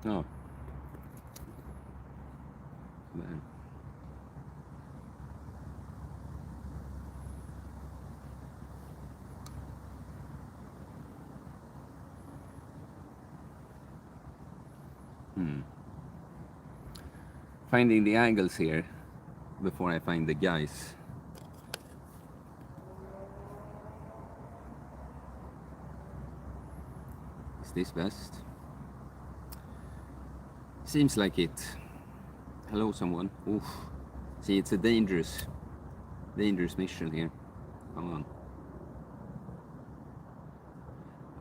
Oh, man. Finding the angles here before I find the guys. Is this best? Seems like it. Hello, someone. Oof. See, it's a dangerous mission here. Come on.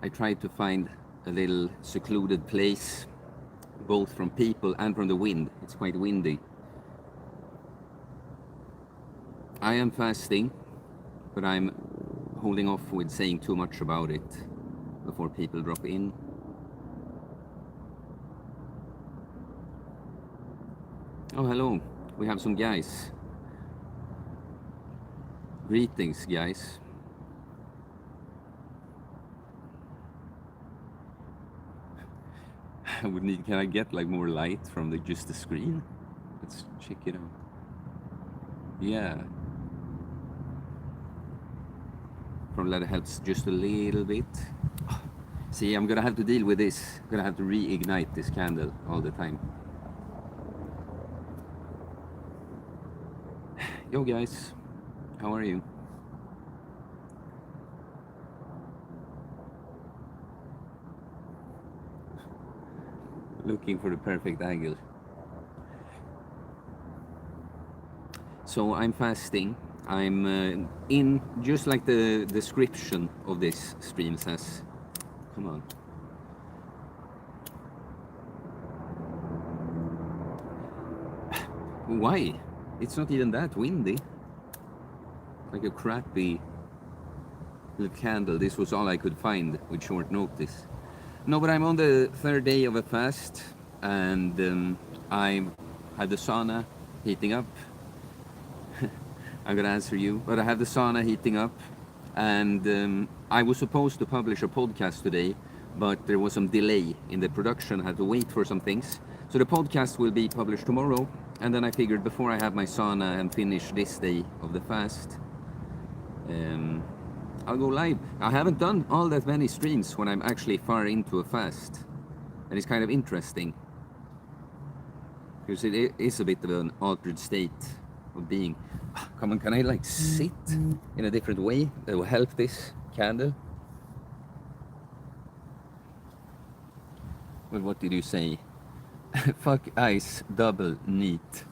I tried to find a little secluded place, both from people and from the wind. It's quite windy. I am fasting, but I'm holding off with saying too much about it before people drop in. Oh, hello. We have some guys. Greetings, guys. I would need. Can I get like more light from just the screen? Let's check it out. Yeah. Probably that helps just a little bit. See, I'm gonna have to deal with this. I'm gonna have to reignite this candle all the time. Yo, guys. How are you? Looking for the perfect angle. So I'm fasting. I'm in, just like the description of this stream says. Come on. Why? It's not even that windy. Like a crappy little candle. This was all I could find with short notice. No, but I'm on the third day of a fast, and I had the sauna heating up. I'm gonna answer you, but I have the sauna heating up, and I was supposed to publish a podcast today, but there was some delay in the production. I had to wait for some things, so the podcast will be published tomorrow. And then I figured before I have my sauna and finish this day of the fast, I'll go live. I haven't done all that many streams when I'm actually far into a fast, and it's kind of interesting because it is a bit of an altered state of being. Come on, can I like sit in a different way that will help this candle? Well, what did you say? Fuck ice, double neat.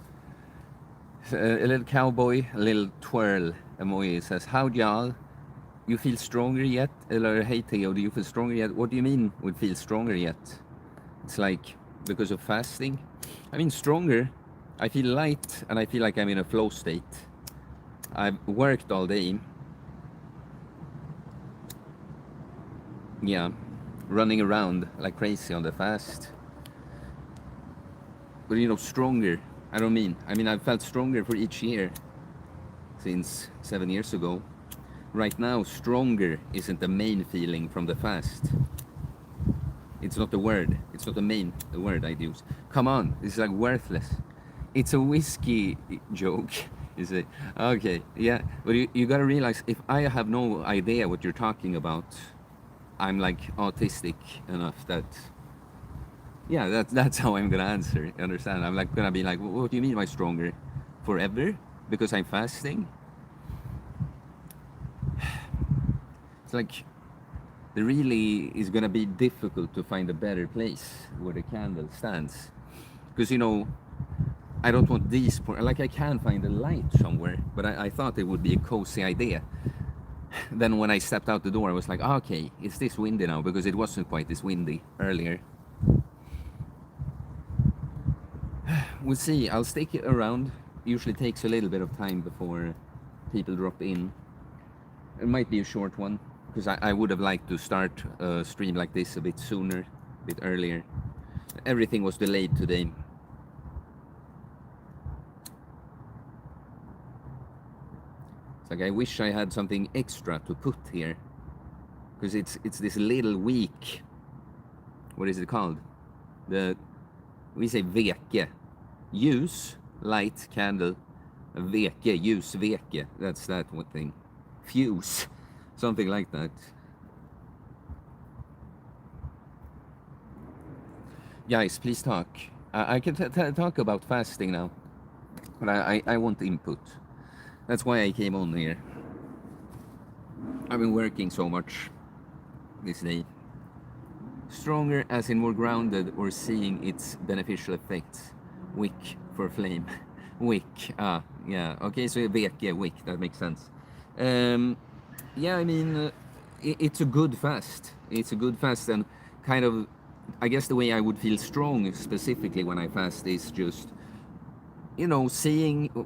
A little cowboy, a little twirl emoji says, "How y'all? You feel stronger yet?" Eller, "Hey Theo, do you feel stronger yet?" What do you mean we feel stronger yet? It's like because of fasting. I mean stronger. I feel light and I feel like I'm in a flow state. I've worked all day. Yeah, running around like crazy on the fast. But you know, stronger. I mean I've felt stronger for each year since 7 years ago. Right now, stronger isn't the main feeling from the fast. It's not the word. It's not the word I'd use. Come on, this is like worthless. It's a whiskey joke, is it? Okay, yeah. But you gotta realize, if I have no idea what you're talking about, I'm like autistic enough that, yeah, that's how I'm gonna answer. You understand? I'm like gonna be like, what do you mean by stronger? Forever? Because I'm fasting? It's like, it really is gonna be difficult to find a better place where the candle stands. Because, you know, I don't want these, like I can find a light somewhere, but I thought it would be a cozy idea. Then when I stepped out the door, I was like, okay, it's this windy now, because it wasn't quite this windy earlier. We'll see. I'll stick it around. Usually takes a little bit of time before people drop in. It might be a short one, because I would have liked to start a stream like this a bit sooner, a bit earlier. Everything was delayed today. It's like I wish I had something extra to put here, because it's this little weak. What is it called? The We say veke. Ljus, light, candle. Veke, ljusveke. That's that one thing. Fuse, something like that. Guys, please talk. I can talk about fasting now, but I want input. That's why I came on here. I've been working so much this day. Stronger as in more grounded or seeing its beneficial effects. Wick for flame. Wick, yeah, okay, so veke, wick, that makes sense. Yeah, I mean, it's a good fast. It's a good fast, and kind of, I guess the way I would feel strong specifically when I fast is just, you know,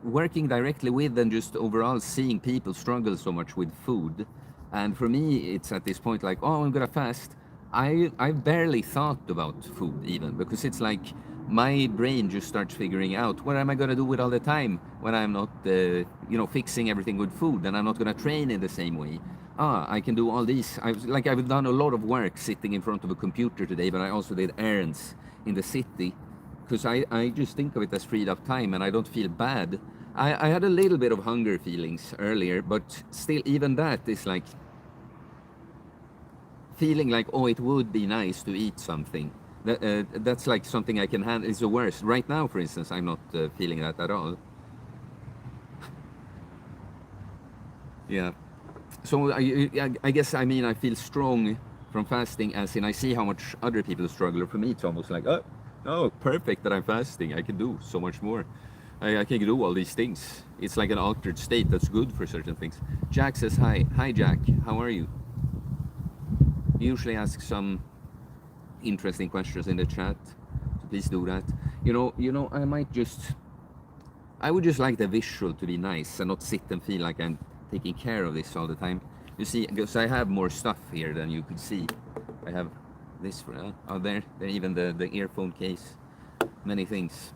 working directly with and just overall seeing people struggle so much with food. And for me, it's at this point like, oh, I'm gonna fast. I barely thought about food even, because it's like my brain just starts figuring out what am I gonna do with all the time when I'm not, you know, fixing everything with food, and I'm not gonna train in the same way. I can do all these. I've done a lot of work sitting in front of a computer today, but I also did errands in the city, because I just think of it as freed up time, and I don't feel bad. I had a little bit of hunger feelings earlier, but still, even that is like feeling like, oh, it would be nice to eat something. That's like something I can handle. It's the worst. Right now, for instance, I'm not feeling that at all. Yeah. So I guess, I mean, I feel strong from fasting, as in I see how much other people struggle. For me, it's almost like, oh, perfect that I'm fasting. I can do so much more. I can do all these things. It's like an altered state that's good for certain things. Jack says hi. Hi, Jack. How are you? He usually asks some interesting questions in the chat, so please do that. You know, I would just like the visual to be nice and not sit and feel like I'm taking care of this all the time. You see, because I have more stuff here than you could see. I have this out there, even the earphone case, many things.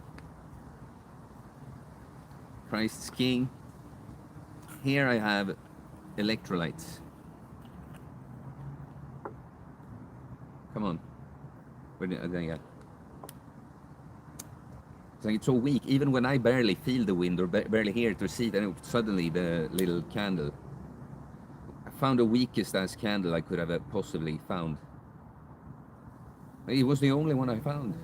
Christ's King. Here I have electrolytes. Come on. Where did I get? It's like it's so weak. Even when I barely feel the wind or barely hear it or see it, and suddenly the little candle. I found the weakest ass candle I could have possibly found. It was the only one I found.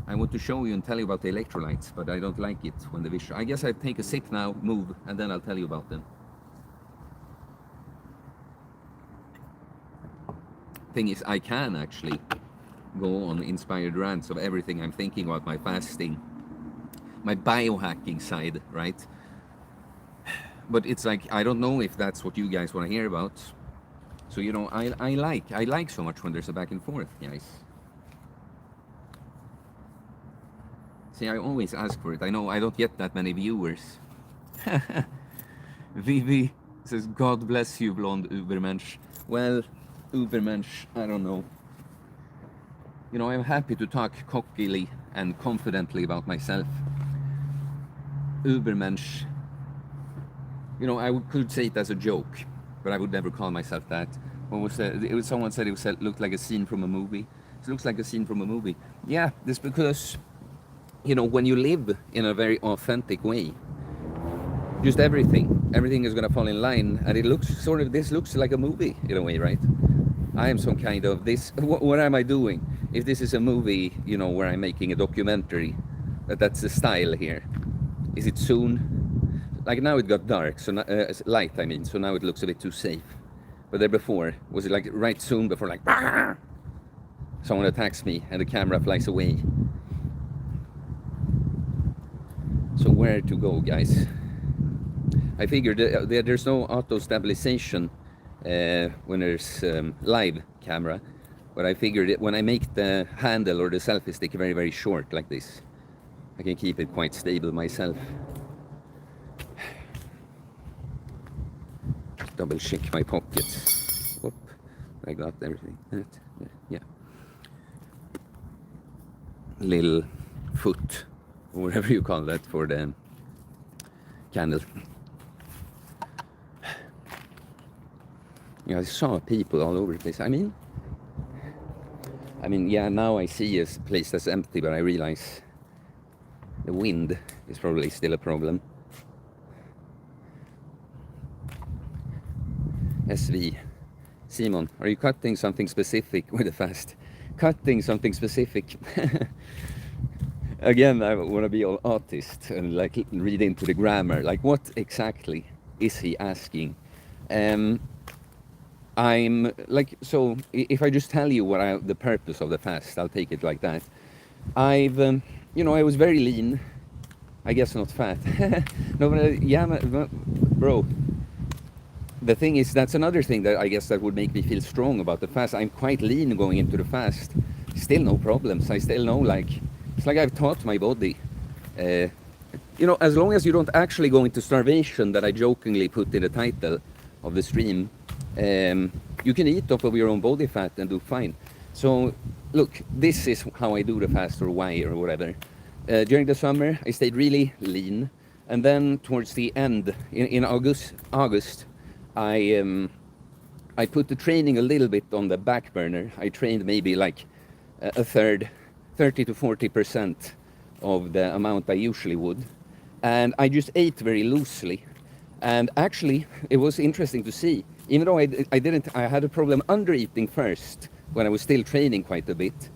I want to show you and tell you about the electrolytes, but I don't like it when the visual. I guess I take a sip now, move, and then I'll tell you about them. Thing is, I can actually go on inspired rants of everything I'm thinking about my fasting, my biohacking side, right? But it's like, I don't know if that's what you guys want to hear about. So, you know, I like so much when there's a back and forth, guys. See, I always ask for it. I know I don't get that many viewers. Vivi says, God bless you, blonde Ubermensch. Well, Ubermensch, I don't know. You know, I'm happy to talk cockily and confidently about myself. Ubermensch, you know, I could say it as a joke, but I would never call myself that. What was it was someone said it looked like a scene from a movie. It looks like a scene from a movie. Yeah, this because, you know, when you live in a very authentic way, just everything is gonna fall in line, and it looks this looks like a movie in a way, right? I am some kind of this. What am I doing? If this is a movie, you know, where I'm making a documentary, that's the style here. Is it soon? Like now it got dark, so light. I mean, so now it looks a bit too safe. But there before, was it like right soon before, like someone attacks me and the camera flies away? So where to go, guys? I figured there's no auto stabilization when there's live camera, but I figured when I make the handle or the selfie stick very, very short like this, I can keep it quite stable myself. Just double check my pockets. Whoop, I got everything. Yeah. Little foot, or whatever you call that for the candle. Yeah, I saw people all over the place. I mean, I mean, yeah, now I see a place that's empty, but I realize the wind is probably still a problem. SV. Simon, are you cutting something specific with the fast? Cutting something specific. Again, I want to be all artist and like read into the grammar. Like, what exactly is he asking? I'm like, so if I just tell you what the purpose of the fast, I'll take it like that. I've, you know, I was very lean. I guess not fat. No, but yeah, bro. The thing is, that's another thing that I guess that would make me feel strong about the fast. I'm quite lean going into the fast. Still no problems. I still know, like, it's like I've taught my body. You know, as long as you don't actually go into starvation that I jokingly put in the title of the stream, you can eat off of your own body fat and do fine. So, look, this is how I do the fast, or why, or whatever. During the summer, I stayed really lean. And then towards the end, in August, I put the training a little bit on the back burner. I trained maybe like a third, 30 to 40% of the amount I usually would. And I just ate very loosely. And actually, it was interesting to see, even though I had a problem under eating first when I was still training quite a bit.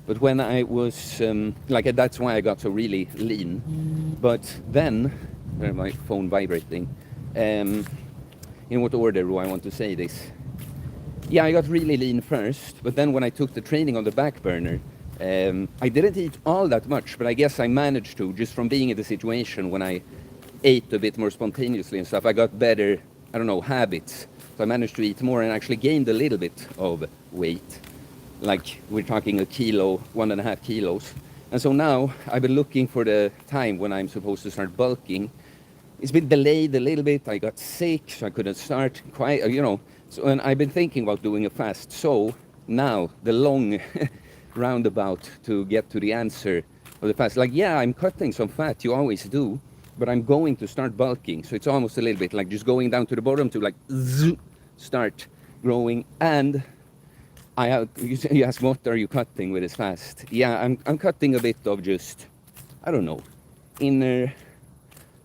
But when I was, that's why I got so really lean. But then, my phone vibrating, in what order do I want to say this? Yeah, I got really lean first, but then when I took the training on the back burner, I didn't eat all that much, but I guess I managed to, just from being in the situation when I ate a bit more spontaneously and stuff. I got better, I don't know, habits. So I managed to eat more and actually gained a little bit of weight. Like, we're talking a kilo, 1.5 kilos. And so now I've been looking for the time when I'm supposed to start bulking. It's been delayed a little bit. I got sick, so I couldn't start quite, you know. So, and I've been thinking about doing a fast. So now the long roundabout to get to the answer of the fast. Like, yeah, I'm cutting some fat. You always do. But I'm going to start bulking. So it's almost a little bit like just going down to the bottom to like start growing. And you ask, what are you cutting with this fast? Yeah, I'm cutting a bit of just, I don't know, inner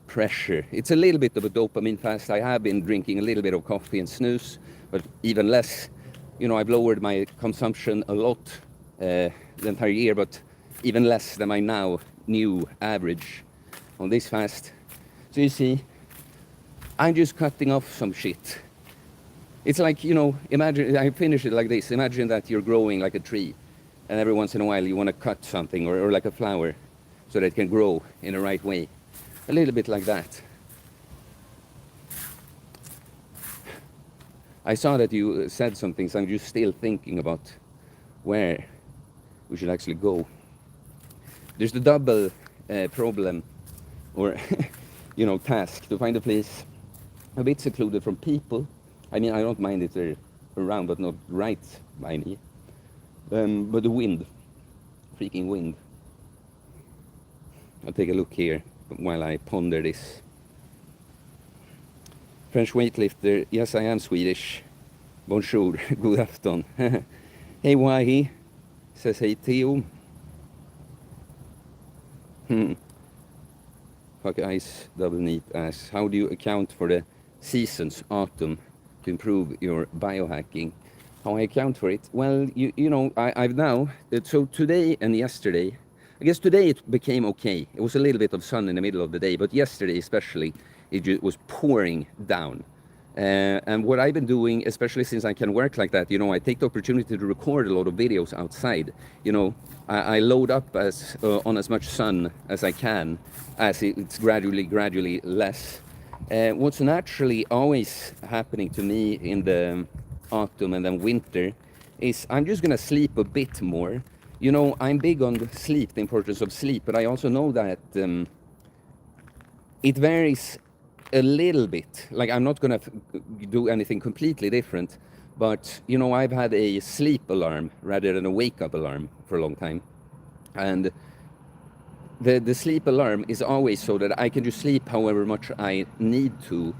pressure. It's a little bit of a dopamine fast. I have been drinking a little bit of coffee and snooze, but even less. You know, I've lowered my consumption a lot the entire year, but even less than my now new average on this fast. So you see, I'm just cutting off some shit. It's like, you know, imagine, I finish it like this. Imagine that you're growing like a tree, and every once in a while you want to cut something, or like a flower, so that it can grow in the right way. A little bit like that. I saw that you said something, so I'm just still thinking about where we should actually go. There's the double problem, or, you know, task, to find a place a bit secluded from people. I mean, I don't mind if they're around, but not right by me. But the wind, freaking wind. I'll take a look here while I ponder this. French weightlifter, yes, I am Swedish. Bonjour, good afternoon. Hey, Wahi, says hey, Theo. Fuck ice, double neat ass. How do you account for the seasons, autumn, to improve your biohacking? How I account for it? Well, you know, I've now, so today and yesterday, I guess today it became okay. It was a little bit of sun in the middle of the day, but yesterday especially, it was pouring down. And what I've been doing, especially since I can work like that, you know, I take the opportunity to record a lot of videos outside. You know, I load up on as much sun as I can, as it's gradually less. What's naturally always happening to me in the autumn and then winter is I'm just gonna sleep a bit more. You know, I'm big on sleep, the importance of sleep, but I also know that it varies a little bit. Like, I'm not gonna do anything completely different, but, you know, I've had a sleep alarm rather than a wake-up alarm for a long time. And the sleep alarm is always so that I can just sleep however much I need to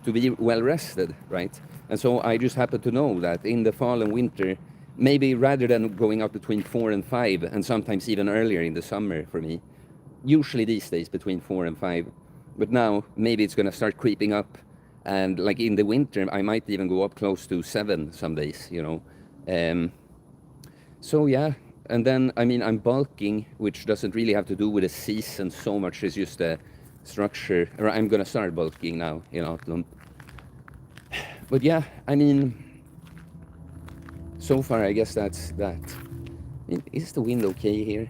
be well rested, right? And so I just happen to know that in the fall and winter, maybe rather than going out between 4 and 5, and sometimes even earlier in the summer for me, usually these days between 4 and 5, but now maybe it's going to start creeping up, and like in the winter I might even go up close to 7 some days, you know. So yeah, and then I mean I'm bulking, which doesn't really have to do with the season so much as just a structure. Or I'm going to start bulking now in autumn. But yeah, I mean, so far I guess that's that. Is the wind okay here?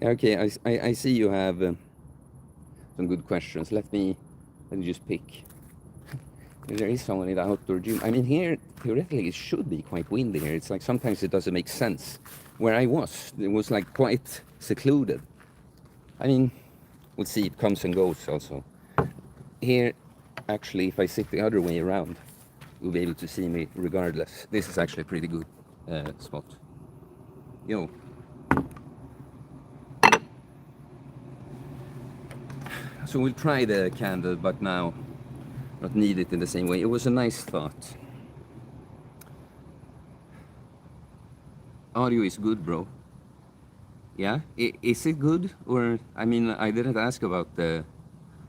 Yeah, okay, I see you have some good questions. Let me just pick. There is someone in the outdoor gym. I mean, here, theoretically, it should be quite windy here. It's like sometimes it doesn't make sense. Where I was, it was like quite secluded. I mean, we'll see, it comes and goes also. Here, actually, if I sit the other way around, you'll be able to see me regardless. This is actually a pretty good spot. Yo. So we'll try the candle, but now not need it in the same way. It was a nice thought. Audio is good, bro. Yeah? Is it good? Or, I mean, I didn't ask about the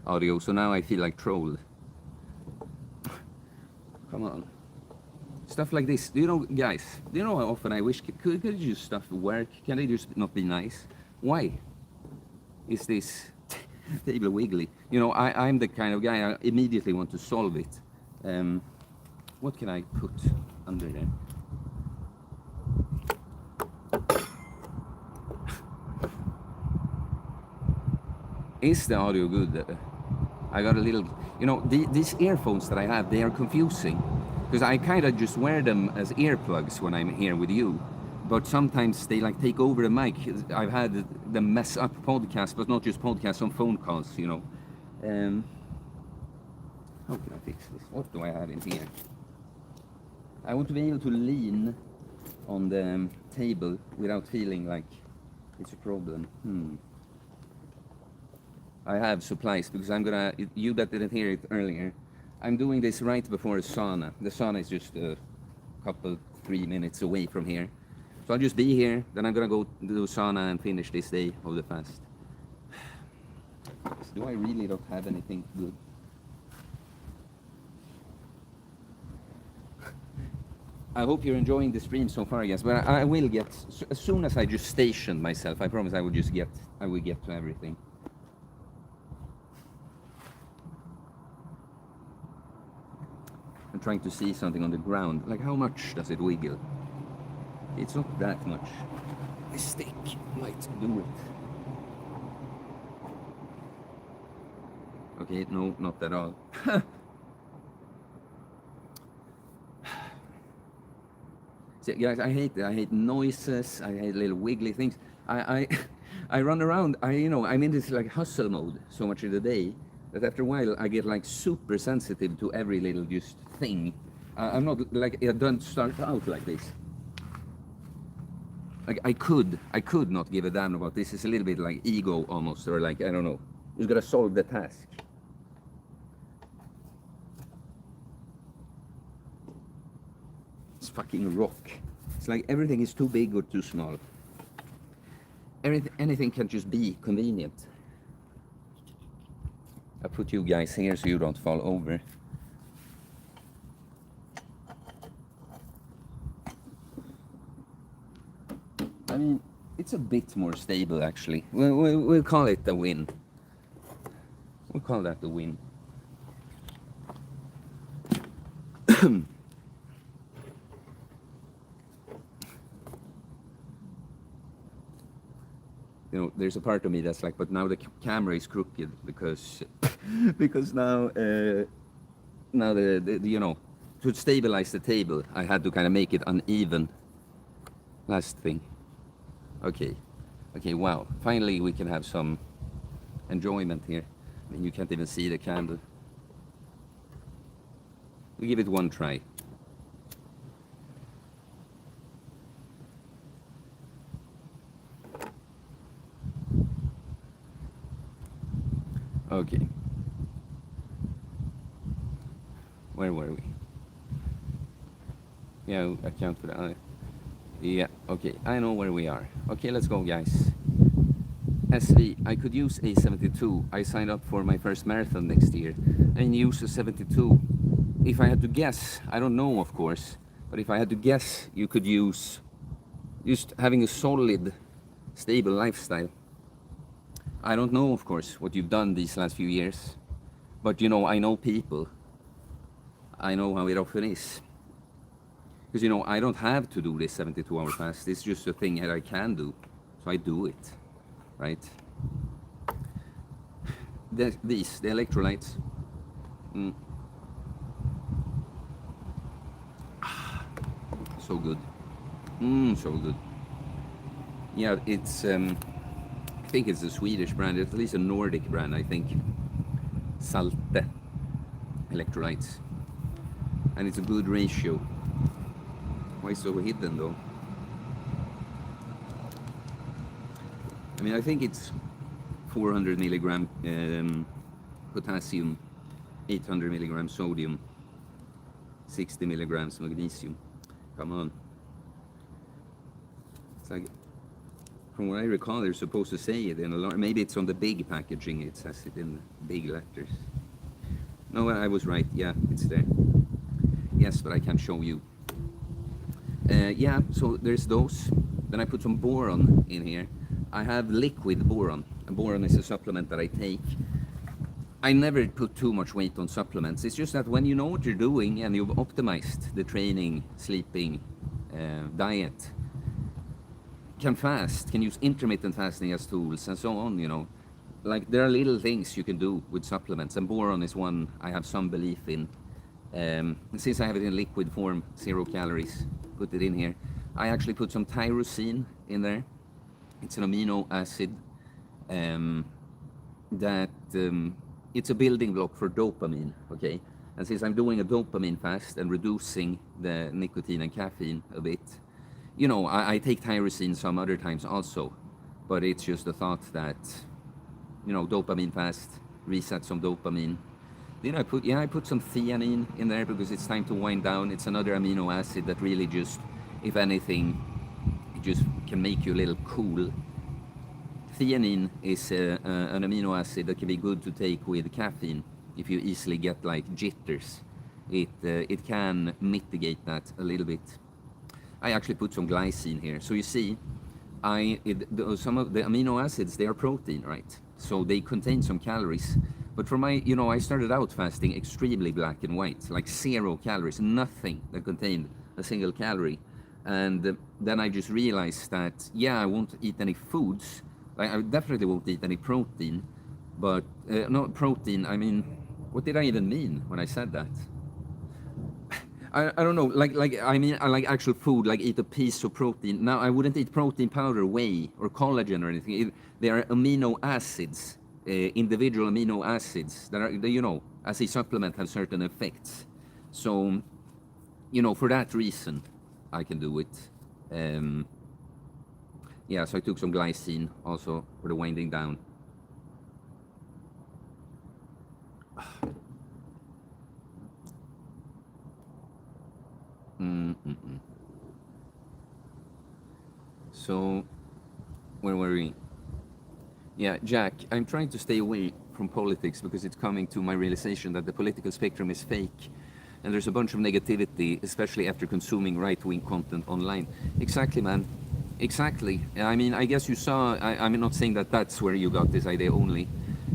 audio, so now I feel like troll. Come on. Stuff like this. Do you know, guys, do you know how often I wish, could just stuff work? Can they just not be nice? Why is this table wiggly? You know, I'm the kind of guy, I immediately want to solve it. What can I put under there? Is the audio good? I got a little, you know, these earphones that I have, they are confusing. Because I kind of just wear them as earplugs when I'm here with you. But sometimes they like take over the mic. I've had them mess up podcasts, but not just podcasts, on phone calls, you know. How can I fix this? What do I have in here? I want to be able to lean on the table without feeling like it's a problem. I have supplies because I'm gonna, you that didn't hear it earlier, I'm doing this right before a sauna. The sauna is just a couple, 3 minutes away from here. So I'll just be here, then I'm gonna go do sauna and finish this day of the fast. Do I really not have anything good? I hope you're enjoying the stream so far, yes, but I will get, as soon as I just stationed myself, I promise I will get to everything. I'm trying to see something on the ground. Like, how much does it wiggle? It's not that much. This stick might do it. Okay, no, not at all. See, guys, I hate noises. I hate little wiggly things. I run around. You know, I'm in this like hustle mode so much of the day that after a while I get like super sensitive to every little just thing. I'm not like, I don't start out like this. Like I could not give a damn about this. It's a little bit like ego almost, or like, I don't know. You gotta solve the task. It's fucking rock. It's like everything is too big or too small. Anything can just be convenient. I put you guys here so you don't fall over. I mean, it's a bit more stable actually. We'll call it the win. We'll call that the win. You know, there's a part of me that's like, but now the camera is crooked because now now the you know, to stabilize the table I had to kind of make it uneven. Last thing. Okay, wow, finally we can have some enjoyment here. I mean, you can't even see the candle. We give it one try. Okay. Where were we? Yeah, account for that. Yeah, okay. I know where we are. Okay, let's go, guys. SV, I could use a 72. I signed up for my first marathon next year and use a 72. If I had to guess, I don't know, of course, but if I had to guess, you could use just having a solid, stable lifestyle. I don't know, of course, what you've done these last few years, but you know, I know people. I know how it often is. Because, you know, I don't have to do this 72-hour fast. It's just a thing that I can do, so I do it, right? The electrolytes. So good. So good. Yeah, it's, I think it's a Swedish brand, at least a Nordic brand, I think. Salte electrolytes. And it's a good ratio. Why so hidden though? I mean, I think it's 400 milligram potassium, 800 milligram sodium, 60 milligrams magnesium. Come on. It's like, from what I recall, they're supposed to say it in a lot. Maybe it's on the big packaging, it says it in big letters. No, I was right. Yeah, it's there. Yes, but I can't show you. Yeah, so there's those. Then I put some boron in here. I have liquid boron. And boron is a supplement that I take. I never put too much weight on supplements. It's just that when you know what you're doing and you've optimized the training, sleeping, diet, can fast, can use intermittent fasting as tools and so on, you know. Like, there are little things you can do with supplements, and boron is one I have some belief in. Since I have it in liquid form, 0 calories, put it in here. I actually put some tyrosine in there. It's an amino acid that it's a building block for dopamine, okay? And since I'm doing a dopamine fast and reducing the nicotine and caffeine a bit, you know, I take tyrosine some other times also, but it's just the thought that, you know, dopamine fast, reset some dopamine. Then I put some theanine in there because it's time to wind down. It's another amino acid that really just, if anything, it just can make you a little cool. Theanine is an amino acid that can be good to take with caffeine if you easily get like jitters. It can mitigate that a little bit. I actually put some glycine here. So you see, some of the amino acids, they are protein, right? So they contain some calories. But for my, you know, I started out fasting extremely black and white, like 0 calories, nothing that contained a single calorie. And then I just realized that, yeah, I won't eat any foods. I definitely won't eat any protein. But, not protein, I mean, what did I even mean when I said that? I don't know, I mean, I like actual food, like eat a piece of protein. Now, I wouldn't eat protein powder, whey, or collagen or anything. They are amino acids, individual amino acids that are, you know, as a supplement have certain effects. So, you know, for that reason, I can do it. Yeah, so I took some glycine also for the winding down. So, where were we? Yeah, Jack, I'm trying to stay away from politics because it's coming to my realization that the political spectrum is fake. And there's a bunch of negativity, especially after consuming right-wing content online. Exactly, man. Exactly. I mean, I guess you saw, I'm not saying that that's where you got this idea only.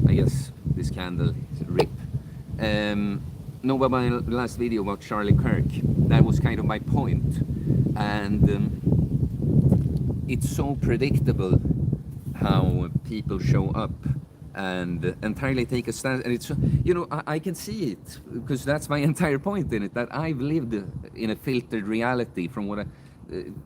I guess this candle is a rip. No, but my last video about Charlie Kirk, that was kind of my point. And it's so predictable how people show up and entirely take a stance. And it's, you know, I can see it because that's my entire point in it, that I've lived in a filtered reality from what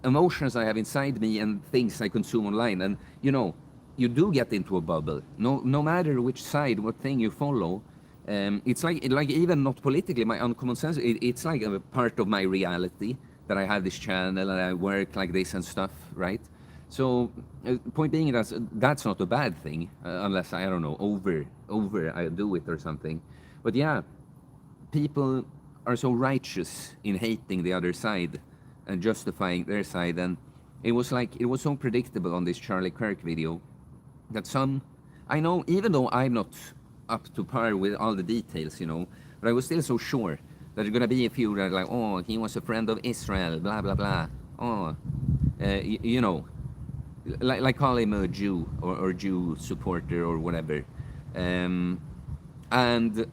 emotions I have inside me and things I consume online. And, you know, you do get into a bubble. No matter which side, what thing you follow, it's like even not politically, my uncommon sense, it's like a part of my reality that I have this channel and I work like this and stuff, right? So, point being that's not a bad thing, unless I don't know over I do it or something. But yeah, people are so righteous in hating the other side and justifying their side, and it was so predictable on this Charlie Kirk video that some, I know, even though I'm not up to par with all the details, but I was still so sure that there's gonna be a few that are like, oh, he was a friend of Israel, blah blah blah. Oh, you know, like call him a Jew or Jew supporter or whatever, um, and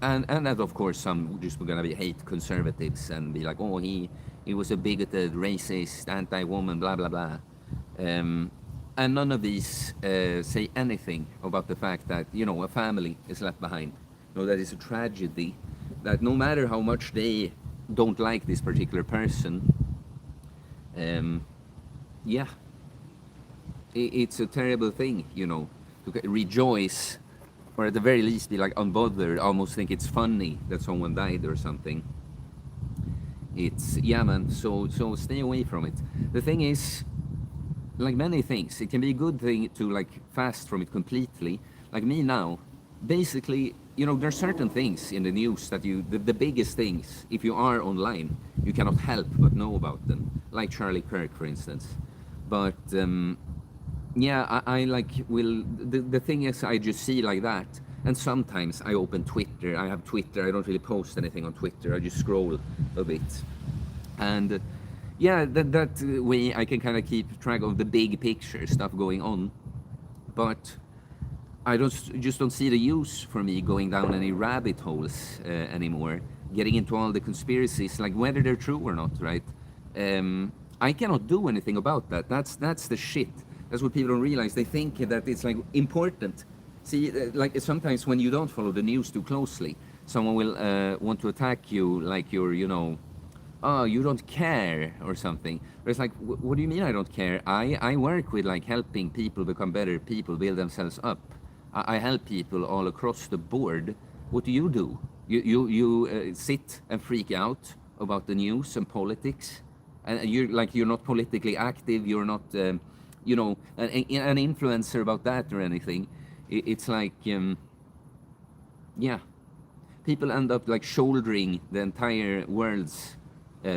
and that of course some just were gonna be hate conservatives and be like, oh, he was a bigoted, racist, anti-woman, blah blah blah. And none of these say anything about the fact that a family is left behind. That is a tragedy. That no matter how much they don't like this particular person, yeah, it's a terrible thing, to rejoice, or at the very least be like unbothered, almost think it's funny that someone died or something. It's, yeah, man, so stay away from it. The thing is, like many things, it can be a good thing to like fast from it completely. Like me now, basically, there's certain things in the news that the biggest things, if you are online, you cannot help but know about them. Like Charlie Kirk, for instance. But yeah, I like the thing is, I just see like that, and sometimes I open Twitter. I have Twitter. I don't really post anything on Twitter. I just scroll a bit, and yeah, that way I can kind of keep track of the big picture stuff going on. But I just don't see the use for me going down any rabbit holes anymore, getting into all the conspiracies, like whether they're true or not, right? I cannot do anything about that. That's the shit. That's what people don't realize. They think that it's like important. See, like sometimes when you don't follow the news too closely, someone will want to attack you like you're, oh, you don't care or something. But it's like, what do you mean I don't care? I work with like helping people become better people, build themselves up. I help people all across the board. What do? You sit and freak out about the news and politics, and you're not politically active. You're not, an influencer about that or anything. It's like, yeah, people end up like shouldering the entire world's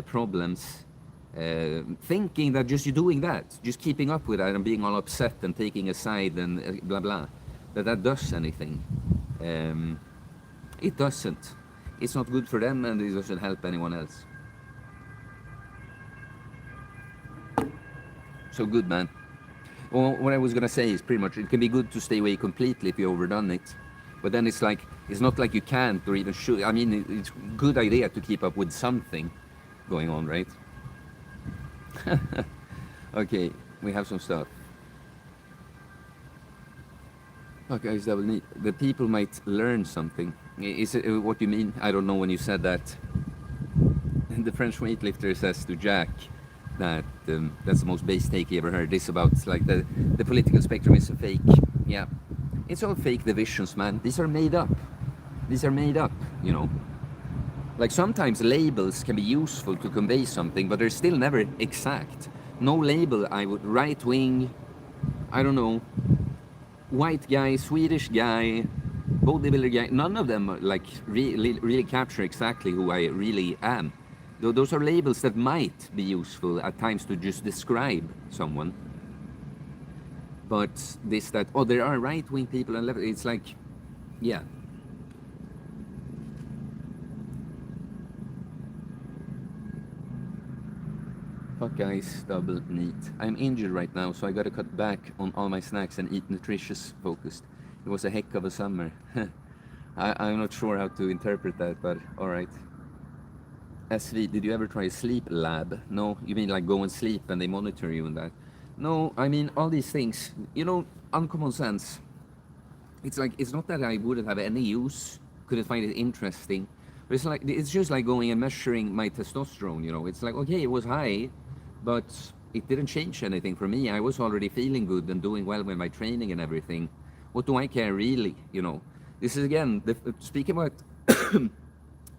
problems, thinking that just you doing that, just keeping up with that and being all upset and taking a side and blah blah, that does anything. It doesn't. It's not good for them, and it doesn't help anyone else. So good, man. Well, what I was gonna say is pretty much it can be good to stay away completely if you overdone it, but then it's like it's not like you can't or even should. I mean, it's a good idea to keep up with something going on, right? Okay, we have some stuff. Okay, guys, that will need. The people might learn something. Is it what you mean? I don't know when you said that. And the French weightlifter says to Jack that that's the most base take he ever heard. This about like the political spectrum is a fake. Yeah, it's all fake divisions, man. These are made up. These are made up, Like sometimes labels can be useful to convey something, but they're still never exact. No label I would right wing, I don't know, white guy, Swedish guy, bodybuilder guy, none of them like really capture exactly who I really am. Those are labels that might be useful at times to just describe someone. But this, that, oh, there are right-wing people and left, it's like, yeah. Fuck guys, double meat. I'm injured right now, so I gotta cut back on all my snacks and eat nutritious focused. It was a heck of a summer. I'm not sure how to interpret that, but alright. SV, did you ever try a sleep lab? No, you mean like go and sleep and they monitor you and that? No, I mean all these things, uncommon sense. It's like, it's not that I wouldn't have any use, couldn't find it interesting, but it's just like going and measuring my testosterone, It's like, okay, it was high, but it didn't change anything for me. I was already feeling good and doing well with my training and everything. What do I care really, This is again, speaking about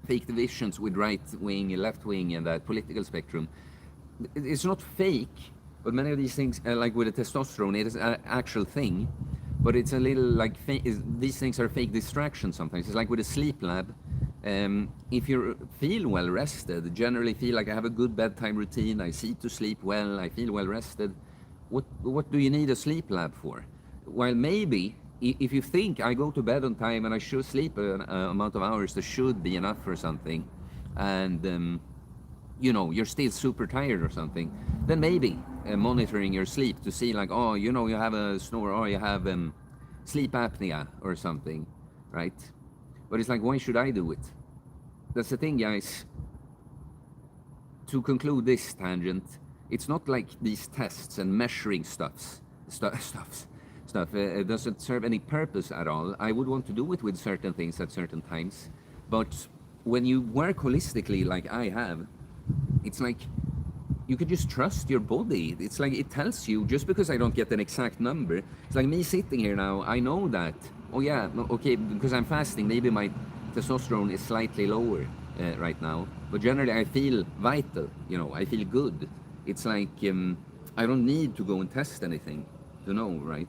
fake divisions with right wing, left wing, and that political spectrum. It's not fake, But many of these things, like with the testosterone, it is an actual thing, but it's a little like these things are fake distractions sometimes. It's like with a sleep lab. If you feel well rested, generally feel like I have a good bedtime routine, I see to sleep well, I feel well rested, what do you need a sleep lab for? While maybe if you think I go to bed on time and I should sleep an amount of hours that should be enough for something, and you know, you're still super tired or something, then maybe monitoring your sleep to see like, oh, you know, you have a snore or you have sleep apnea or something, right? But it's like, why should I do it? That's the thing, guys. To conclude this tangent, it's not like these tests and measuring stuff doesn't serve any purpose at all. I would want to do it with certain things at certain times, but when you work holistically like I have, it's like you could just trust your body. It's like it tells you, just because I don't get an exact number, it's like me sitting here now, I know that, oh yeah, okay, because I'm fasting, maybe my testosterone is slightly lower right now, but generally I feel vital, you know, I feel good. It's like I don't need to go and test anything to know, right?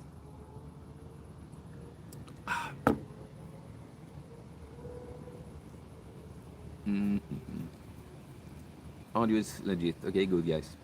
Audio is legit. Okay, good, guys.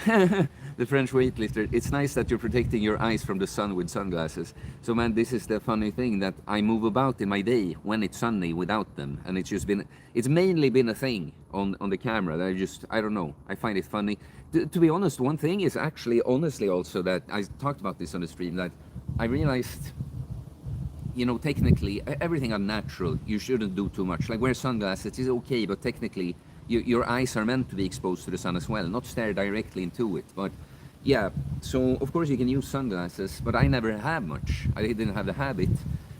The French weightlifter. It's nice that you're protecting your eyes from the sun with sunglasses. So, man, this is the funny thing, that I move about in my day when it's sunny without them, and it's mainly been a thing on the camera that I don't know. I find it funny. To be honest, one thing is actually, honestly, also that I talked about this on the stream, that I realized, you know, technically everything unnatural you shouldn't do too much. Like wear sunglasses is okay, but technically your eyes are meant to be exposed to the sun as well, not stare directly into it. But yeah, so of course you can use sunglasses, but I never have much. I didn't have the habit,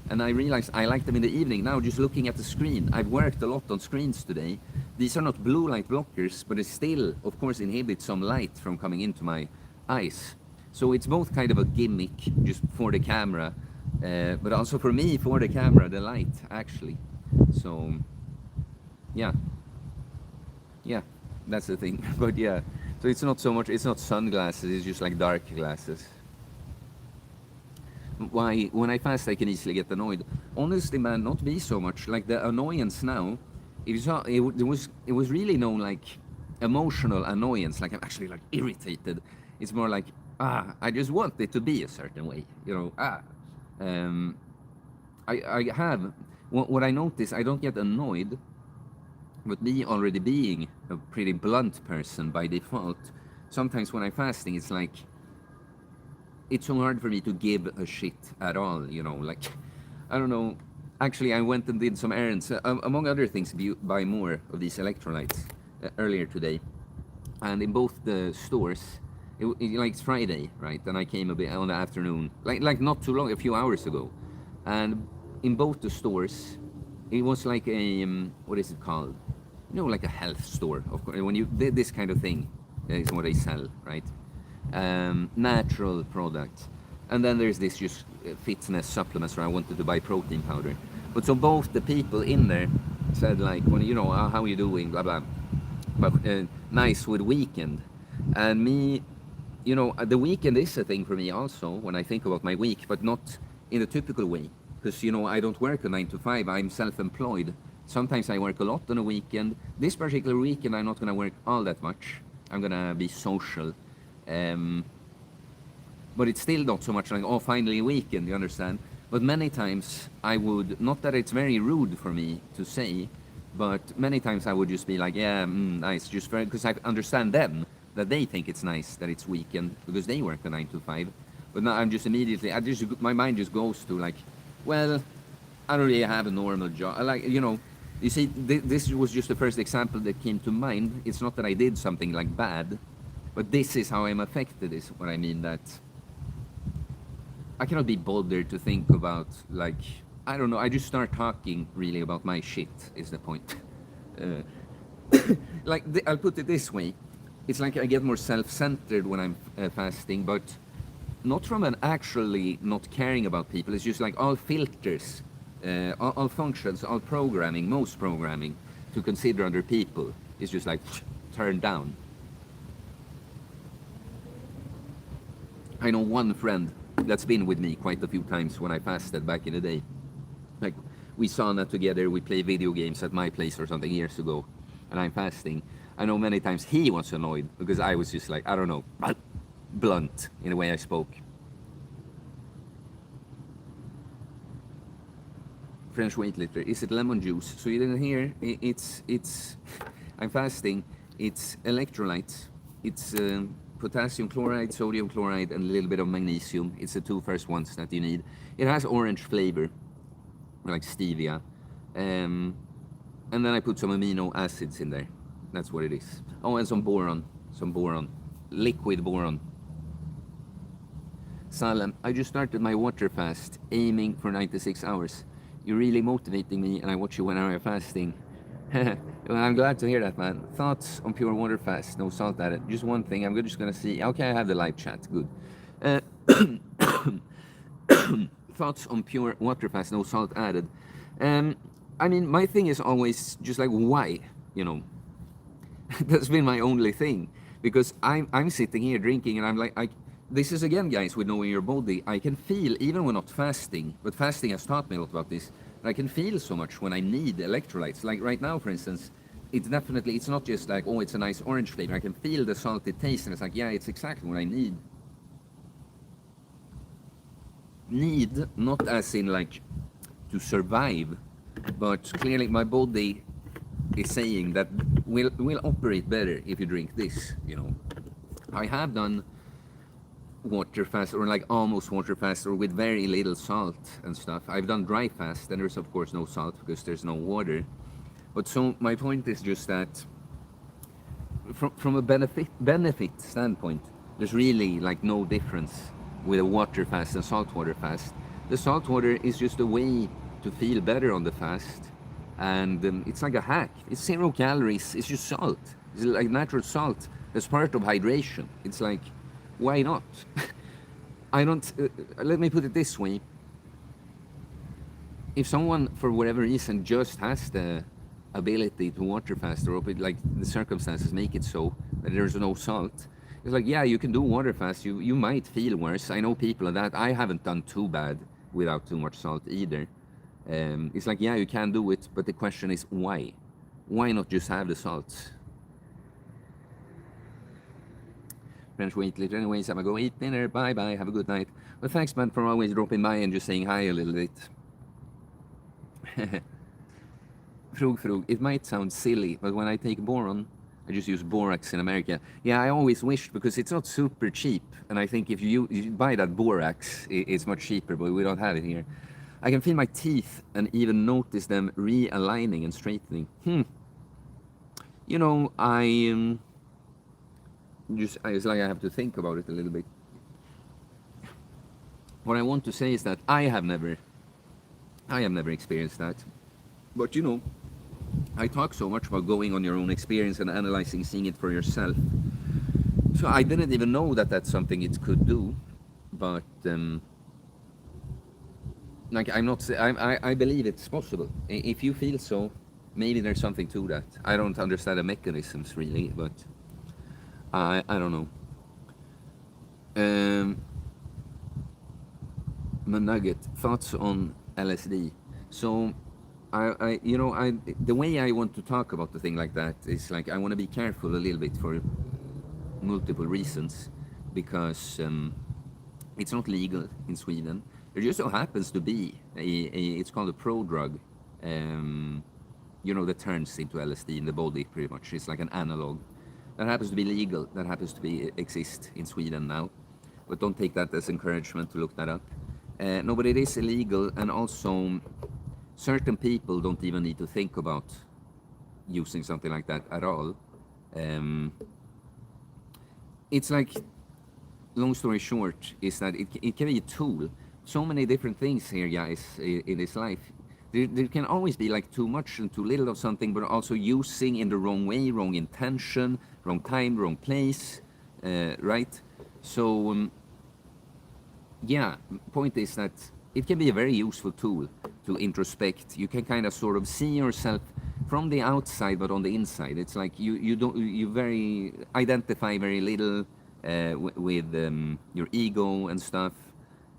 and I realized I like them in the evening. Now just looking at the screen, I've worked a lot on screens today. These are not blue light blockers, but it still of course inhibits some light from coming into my eyes. So it's both kind of a gimmick just for the camera, but also for me, for the camera, the light actually. So yeah, that's the thing. But yeah, so it's not so much, it's not sunglasses, it's just like dark glasses. Why, when I fast I can easily get annoyed. Honestly, man, not me so much. Like the annoyance now, it was really no like emotional annoyance, like I'm actually like irritated. It's more like, I just want it to be a certain way, you know. I have, what I notice, I don't get annoyed, but me already being a pretty blunt person by default, sometimes when I'm fasting, it's like, it's so hard for me to give a shit at all, you know, like, I don't know. Actually, I went and did some errands, among other things, buy more of these electrolytes earlier today. And in both the stores, like it's Friday, right? And I came a bit on the afternoon, like not too long, a few hours ago. And in both the stores, it was like a, what is it called? You know, like a health store, of course. When you did this kind of thing, is what they sell, right? Natural products. And then there's this just fitness supplements where I wanted to buy protein powder. But so both the people in there said like, when you know, how are you doing, blah, blah. But nice with weekend. And me, you know, the weekend is a thing for me also when I think about my week, but not in a typical way. Because, you know, I don't work a 9 to 5, I'm self-employed. Sometimes I work a lot on a weekend. This particular weekend, I'm not going to work all that much. I'm going to be social. But it's still not so much like, oh, finally a weekend, you understand? But many times I would, not that it's very rude for me to say, but many times I would just be like, yeah, nice, just because I understand them, that they think it's nice that it's weekend, because they work a 9 to 5. But now I'm just immediately, my mind just goes to like, well, I don't really have a normal job. Like, you know, you see, this was just the first example that came to mind. It's not that I did something like bad, but this is how I'm affected, is what I mean, that I cannot be bothered to think about, like, I don't know, I just start talking really about my shit, is the point. Like, I'll put it this way. It's like I get more self-centered when I'm fasting, but not from an actually not caring about people. It's just like all filters, all functions, all programming, most programming to consider other people is just like turned down. I know one friend that's been with me quite a few times when I fasted back in the day. Like, we sauna together, we play video games at my place or something years ago, and I'm fasting. I know many times he was annoyed because I was just like, I don't know, blunt in the way I spoke. French weightlifter, is it lemon juice? So you didn't hear, it's I'm fasting, it's electrolytes, it's potassium chloride, sodium chloride, and a little bit of magnesium. It's the two first ones that you need. It has orange flavor, like stevia, and then I put some amino acids in there. That's what it is. Oh, and some boron, liquid boron. Salem, I just started my water fast, aiming for 96 hours. You're really motivating me, and I watch you when I'm fasting. Well, I'm glad to hear that, man. Thoughts on pure water fast, no salt added. Just one thing, I'm just gonna see. Okay, I have the live chat, good. Thoughts on pure water fast, no salt added. I mean, my thing is always just like, why? You know, that's been my only thing, because I'm sitting here drinking, and I'm like, this is again, guys, with knowing your body. I can feel, even when not fasting, but fasting has taught me a lot about this. I can feel so much when I need electrolytes. Like right now, for instance, it's not just like, oh, it's a nice orange flavor. I can feel the salty taste, and it's like, yeah, it's exactly what I need. Need, not as in like to survive, but clearly my body is saying that will operate better if you drink this, you know. I have done water fast, or like almost water fast, or with very little salt and stuff. I've done dry fast, and there's of course no salt because there's no water. But so my point is just that from a benefit standpoint, there's really like no difference with a water fast and saltwater fast. The saltwater is just a way to feel better on the fast, and it's like a hack. It's 0 calories. It's just salt. It's like natural salt. It's part of hydration. It's like, why not? I don't. Let me put it this way. If someone, for whatever reason, just has the ability to water fast, or like the circumstances make it so that there's no salt, it's like, yeah, you can do water fast. You might feel worse. I know people that. I haven't done too bad without too much salt either. It's like, yeah, you can do it, but the question is why? Why not just have the salt? French weightlifter. Anyways, I'm gonna go eat dinner. Bye bye. Have a good night. Well, thanks, man, for always dropping by and just saying hi a little bit. Frog. It might sound silly, but when I take boron, I just use borax in America. Yeah, I always wished, because it's not super cheap, and I think if you buy that borax, it's much cheaper, but we don't have it here. I can feel my teeth and even notice them realigning and straightening. You know, it's like I have to think about it a little bit. What I want to say is that I have never experienced that. But you know, I talk so much about going on your own experience and analyzing, seeing it for yourself. So I didn't even know that that's something it could do. But like, I believe it's possible. If you feel so, maybe there's something to that. I don't understand the mechanisms really, but I don't know. Nugget, thoughts on LSD. So the way I want to talk about the thing like that is like, I want to be careful a little bit for multiple reasons, because it's not legal in Sweden. There just so happens to be it's called a prodrug, that turns into LSD in the body pretty much. It's like an analog. That happens to be legal, that happens to exist in Sweden now. But don't take that as encouragement to look that up. No, but it is illegal, and also certain people don't even need to think about using something like that at all. It's like, long story short, is that it can be a tool. So many different things here, guys, in this life. There can always be like too much and too little of something, but also using in the wrong way, wrong intention, wrong time, wrong place, right? So, yeah, point is that it can be a very useful tool to introspect. You can kind of sort of see yourself from the outside, but on the inside. It's like you identify very little, with your ego and stuff.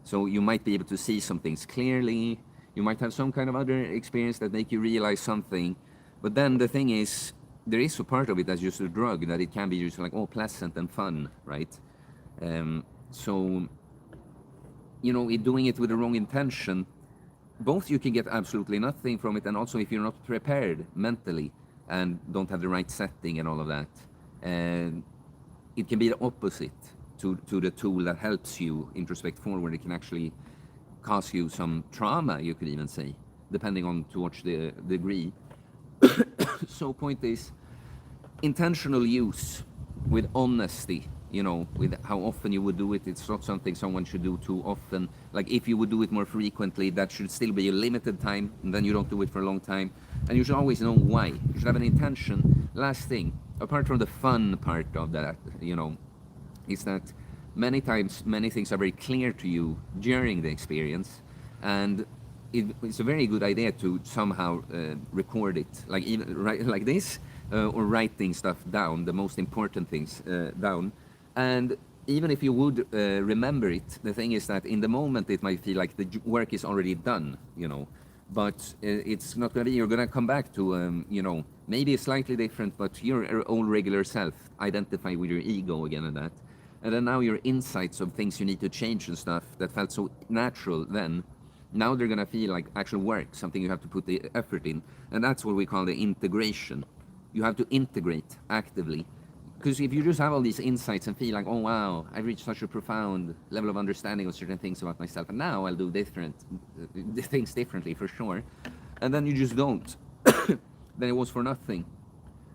So you might be able to see some things clearly. You might have some kind of other experience that make you realize something. But then the thing is, there is a part of it that's just a drug, that it can be just like, oh, pleasant and fun, right? So, doing it with the wrong intention, both you can get absolutely nothing from it, and also if you're not prepared mentally and don't have the right setting and all of that, it can be the opposite to the tool that helps you introspect forward. It can actually cause you some trauma, you could even say, depending on to what the degree. So point is, intentional use with honesty, with how often you would do it. It's not something someone should do too often. Like if you would do it more frequently, that should still be a limited time, and then you don't do it for a long time. And you should always know why. You should have an intention. Last thing, apart from the fun part of that, is that many times many things are very clear to you during the experience, and it's a very good idea to somehow record it, like even like this, or writing stuff down, the most important things down. And even if you would remember it, the thing is that in the moment it might feel like the work is already done, but it's not going to be. You're going to come back to, maybe slightly different, but your own regular self, identify with your ego again and that. And then now your insights of things you need to change and stuff that felt so natural then, now they're going to feel like actual work, something you have to put the effort in. And that's what we call the integration. You have to integrate actively. Because if you just have all these insights and feel like, oh wow, I've reached such a profound level of understanding of certain things about myself, and now I'll do things differently for sure, and then you just don't, then it was for nothing.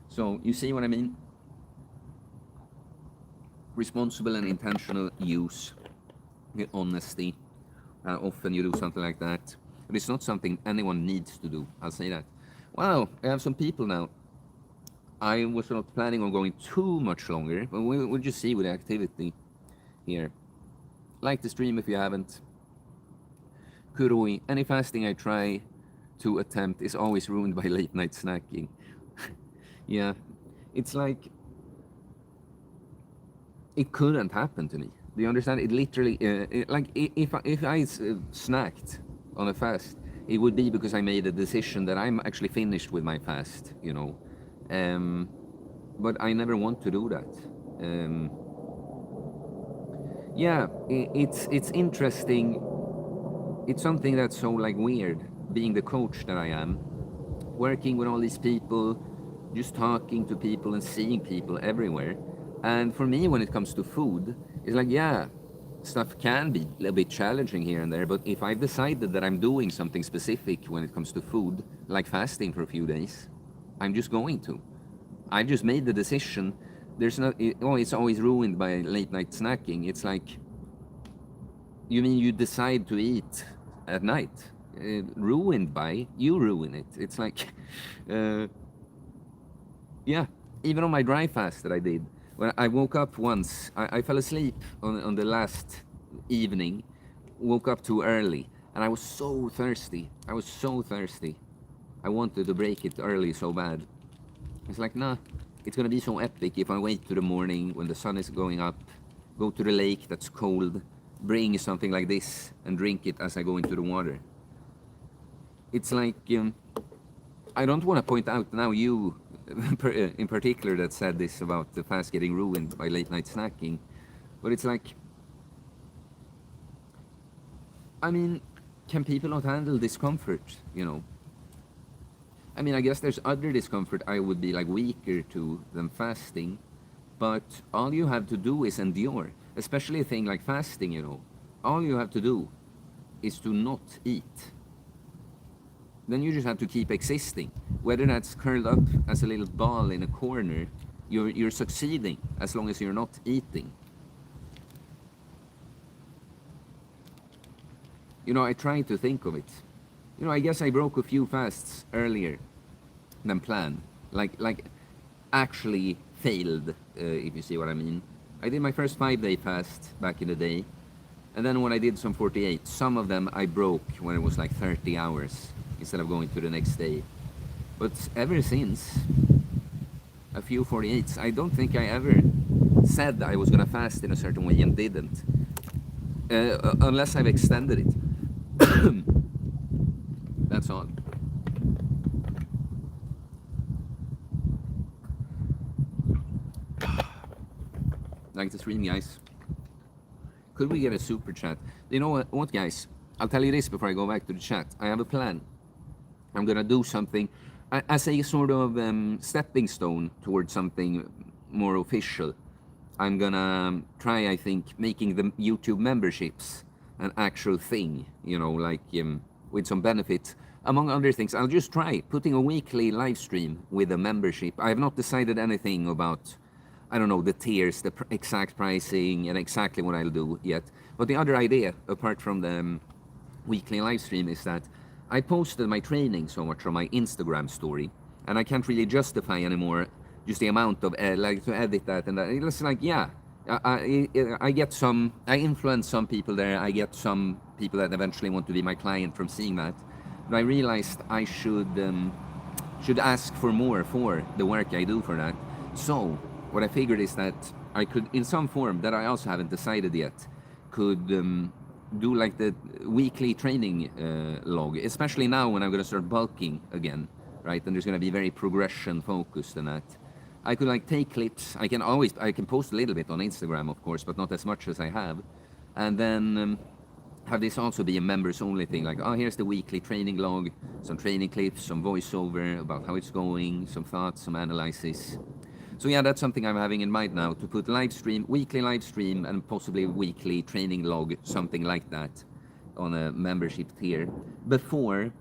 So you see what I mean? Responsible and intentional use with honesty. Often you do something like that. But it's not something anyone needs to do, I'll say that. Wow, I have some people now. I was not planning on going too much longer, but we'll just see with the activity here. Like the stream if you haven't. Kuroi, any fasting I try to attempt is always ruined by late night snacking. Yeah, it's like, it couldn't happen to me. Do you understand? It literally, if I snacked on a fast, it would be because I made a decision that I'm actually finished with my fast, but I never want to do that. Yeah, it's interesting. It's something that's so like weird, being the coach that I am, working with all these people, just talking to people and seeing people everywhere. And for me, when it comes to food, it's like, yeah, stuff can be a little bit challenging here and there, but if I've decided that I'm doing something specific when it comes to food, like fasting for a few days, I'm just going to. I've just made the decision. There's not, it's always ruined by late night snacking. It's like, you mean you decide to eat at night? Ruined by, you ruin it. It's like, yeah, even on my dry fast that I did, when I woke up once, I fell asleep on the last evening, woke up too early, and I was so thirsty. I was so thirsty. I wanted to break it early so bad. It's like, nah, it's gonna be so epic if I wait to the morning when the sun is going up, go to the lake that's cold, bring something like this and drink it as I go into the water. It's like, I don't want to point out now you in particular that said this about the fast getting ruined by late night snacking, but it's like, I mean, can people not handle discomfort, I mean, I guess there's other discomfort I would be like weaker to than fasting, but all you have to do is endure, especially a thing like fasting, all you have to do is to not eat. Then you just have to keep existing. Whether that's curled up as a little ball in a corner, you're succeeding as long as you're not eating. I try to think of it. I guess I broke a few fasts earlier than planned. Like actually failed, if you see what I mean. I did my first 5-day fast back in the day. And then when I did some 48, some of them I broke when it was like 30 hours instead of going to the next day. But ever since, a few 48s, I don't think I ever said I was gonna fast in a certain way and didn't, unless I've extended it. That's all. Like the stream, guys. Could we get a super chat? You know what, guys? I'll tell you this before I go back to the chat. I have a plan. I'm gonna do something as a sort of stepping stone towards something more official. I'm gonna try, I think, making the YouTube memberships an actual thing, you know, like with some benefit. Among other things, I'll just try putting a weekly live stream with a membership. I have not decided anything about, I don't know, the tiers, the exact pricing, and exactly what I'll do yet. But the other idea, apart from the weekly live stream, is that I posted my training so much on my Instagram story, and I can't really justify anymore just the amount of like to edit that and that. It's like, yeah, I get some, I influence some people there. I get some people that eventually want to be my client from seeing that. But I realized I should ask for more for the work I do for that. So what I figured is that I could, in some form that I also haven't decided yet, could do like the weekly training log, especially now when I'm going to start bulking again, right? And there's going to be very progression focused in that. I could like take clips. I can post a little bit on Instagram, of course, but not as much as I have. And then have this also be a members only thing, like, oh, here's the weekly training log, some training clips, some voiceover about how it's going, some thoughts, some analysis. So yeah, that's something I'm having in mind now, to put live stream, weekly live stream, and possibly weekly training log, something like that, on a membership tier, before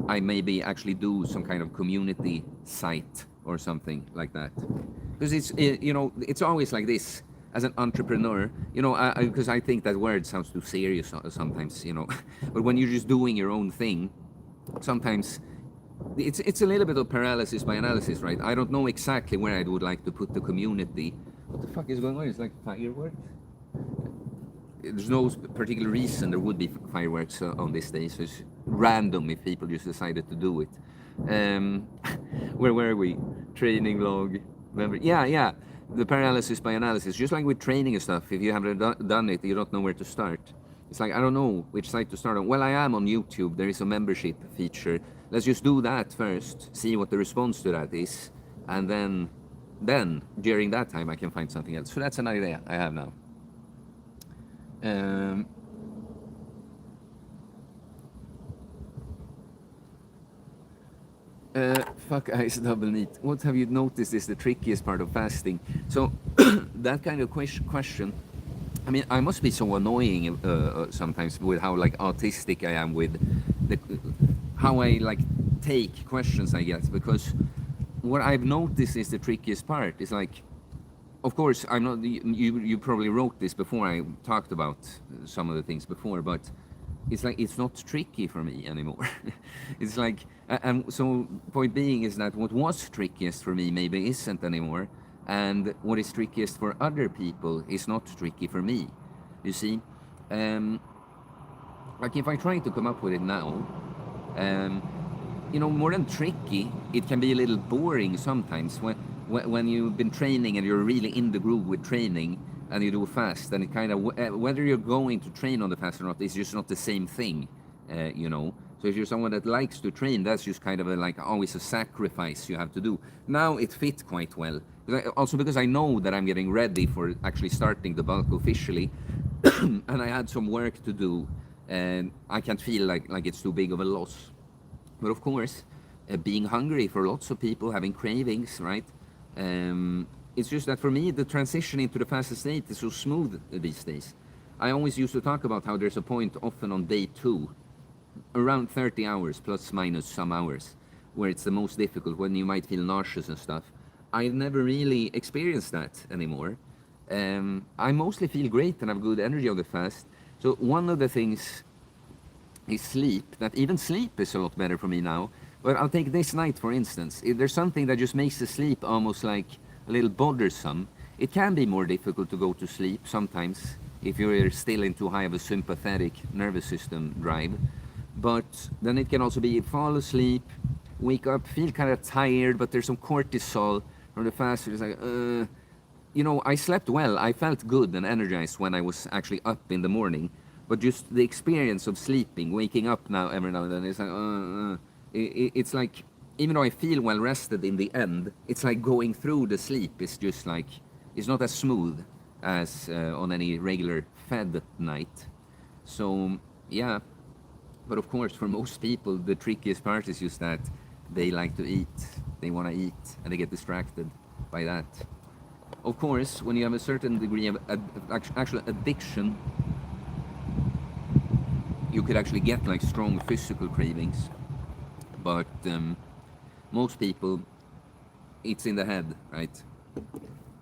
I maybe actually do some kind of community site or something like that. Because it's, you know, it's always like this as an entrepreneur, you know, because I think that word sounds too serious sometimes, you know, but when you're just doing your own thing, sometimes it's a little bit of paralysis by analysis, right? I don't know exactly where I would like to put the community. What the fuck is going on? It's like fireworks? There's no particular reason there would be fireworks on this day, so it's random if people just decided to do it. Where were we? Training log. Remember? Yeah. The paralysis by analysis. Just like with training and stuff, if you haven't done it, you don't know where to start. It's like, I don't know which site to start on. Well, I am on YouTube. There is a membership feature. Let's just do that first, see what the response to that is, and then during that time I can find something else. So that's an idea I have now. Fuck ice double neat. What have you noticed is the trickiest part of fasting? So that kind of question, I mean, I must be so annoying sometimes with how like autistic I am with how I like take questions, I guess, because what I've noticed is the trickiest part. It's like, of course, I'm not, you probably wrote this before I talked about some of the things before, but it's like, it's not tricky for me anymore. It's like, and so point being is that what was trickiest for me maybe isn't anymore, and what is trickiest for other people is not tricky for me, you see. Like if I try to come up with it now, you know, more than tricky, it can be a little boring sometimes when you've been training and you're really in the groove with training and you do fast, and it kind of, whether you're going to train on the fast or not, it's just not the same thing, you know. So if you're someone that likes to train, that's just kind of like always a sacrifice you have to do. Now it fits quite well. Also because I know that I'm getting ready for actually starting the bulk officially, and I had some work to do, and I can't feel like it's too big of a loss. But of course, being hungry for lots of people, having cravings, right? It's just that for me, the transition into the fastest state is so smooth these days. I always used to talk about how there's a point often on day 2, around 30 hours, plus minus some hours, where it's the most difficult, when you might feel nauseous and stuff. I've never really experienced that anymore. I mostly feel great and have good energy on the fast. So one of the things is sleep, that even sleep is a lot better for me now. But I'll take this night, for instance. If there's something that just makes the sleep almost like a little bothersome, it can be more difficult to go to sleep sometimes if you're still in too high of a sympathetic nervous system drive. But then it can also be fall asleep, wake up, feel kind of tired, but there's some cortisol from the fast. It's like, you know, I slept well. I felt good and energized when I was actually up in the morning. But just the experience of sleeping, waking up now every now and then, it's like, it's like, even though I feel well rested in the end, it's like going through the sleep is just like, it's not as smooth as on any regular fed night. So, yeah. But of course, for most people, the trickiest part is just that they like to eat, they want to eat, and they get distracted by that. Of course, when you have a certain degree of actual addiction, you could actually get like strong physical cravings. But most people, it's in the head, right?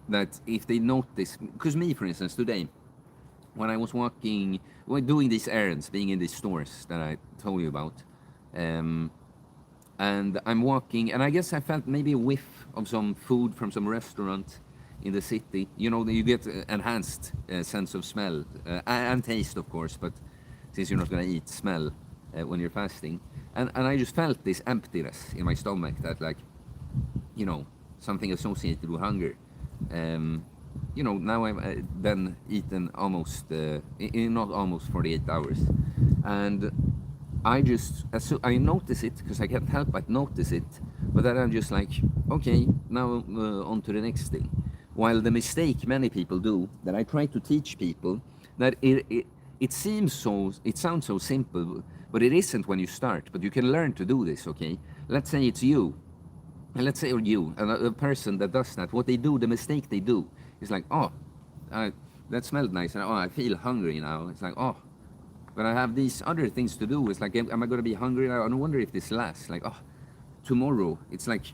That if they notice, because me, for instance, today, when I was walking, when doing these errands, being in these stores that I told you about, um, and I'm walking, and I guess I felt maybe a whiff of some food from some restaurant in the city. You know, you get enhanced sense of smell and taste, of course, but since you're not going to eat, smell when you're fasting. And I just felt this emptiness in my stomach that, like, you know, something associated with hunger. You know, now I've then eaten almost, in not almost 48 hours. And I just, I notice it because I can't help but notice it. But then I'm just like, okay, now on to the next thing. While the mistake many people do, that I try to teach people, that it seems so, it sounds so simple, but it isn't when you start. But you can learn to do this, okay? Let's say it's you. And let's say you, a person that does that, what they do, the mistake they do, is like, oh, that smelled nice, and oh, I feel hungry now. It's like, oh, but I have these other things to do. It's like, am I going to be hungry? I wonder if this lasts. Like, oh, tomorrow. It's like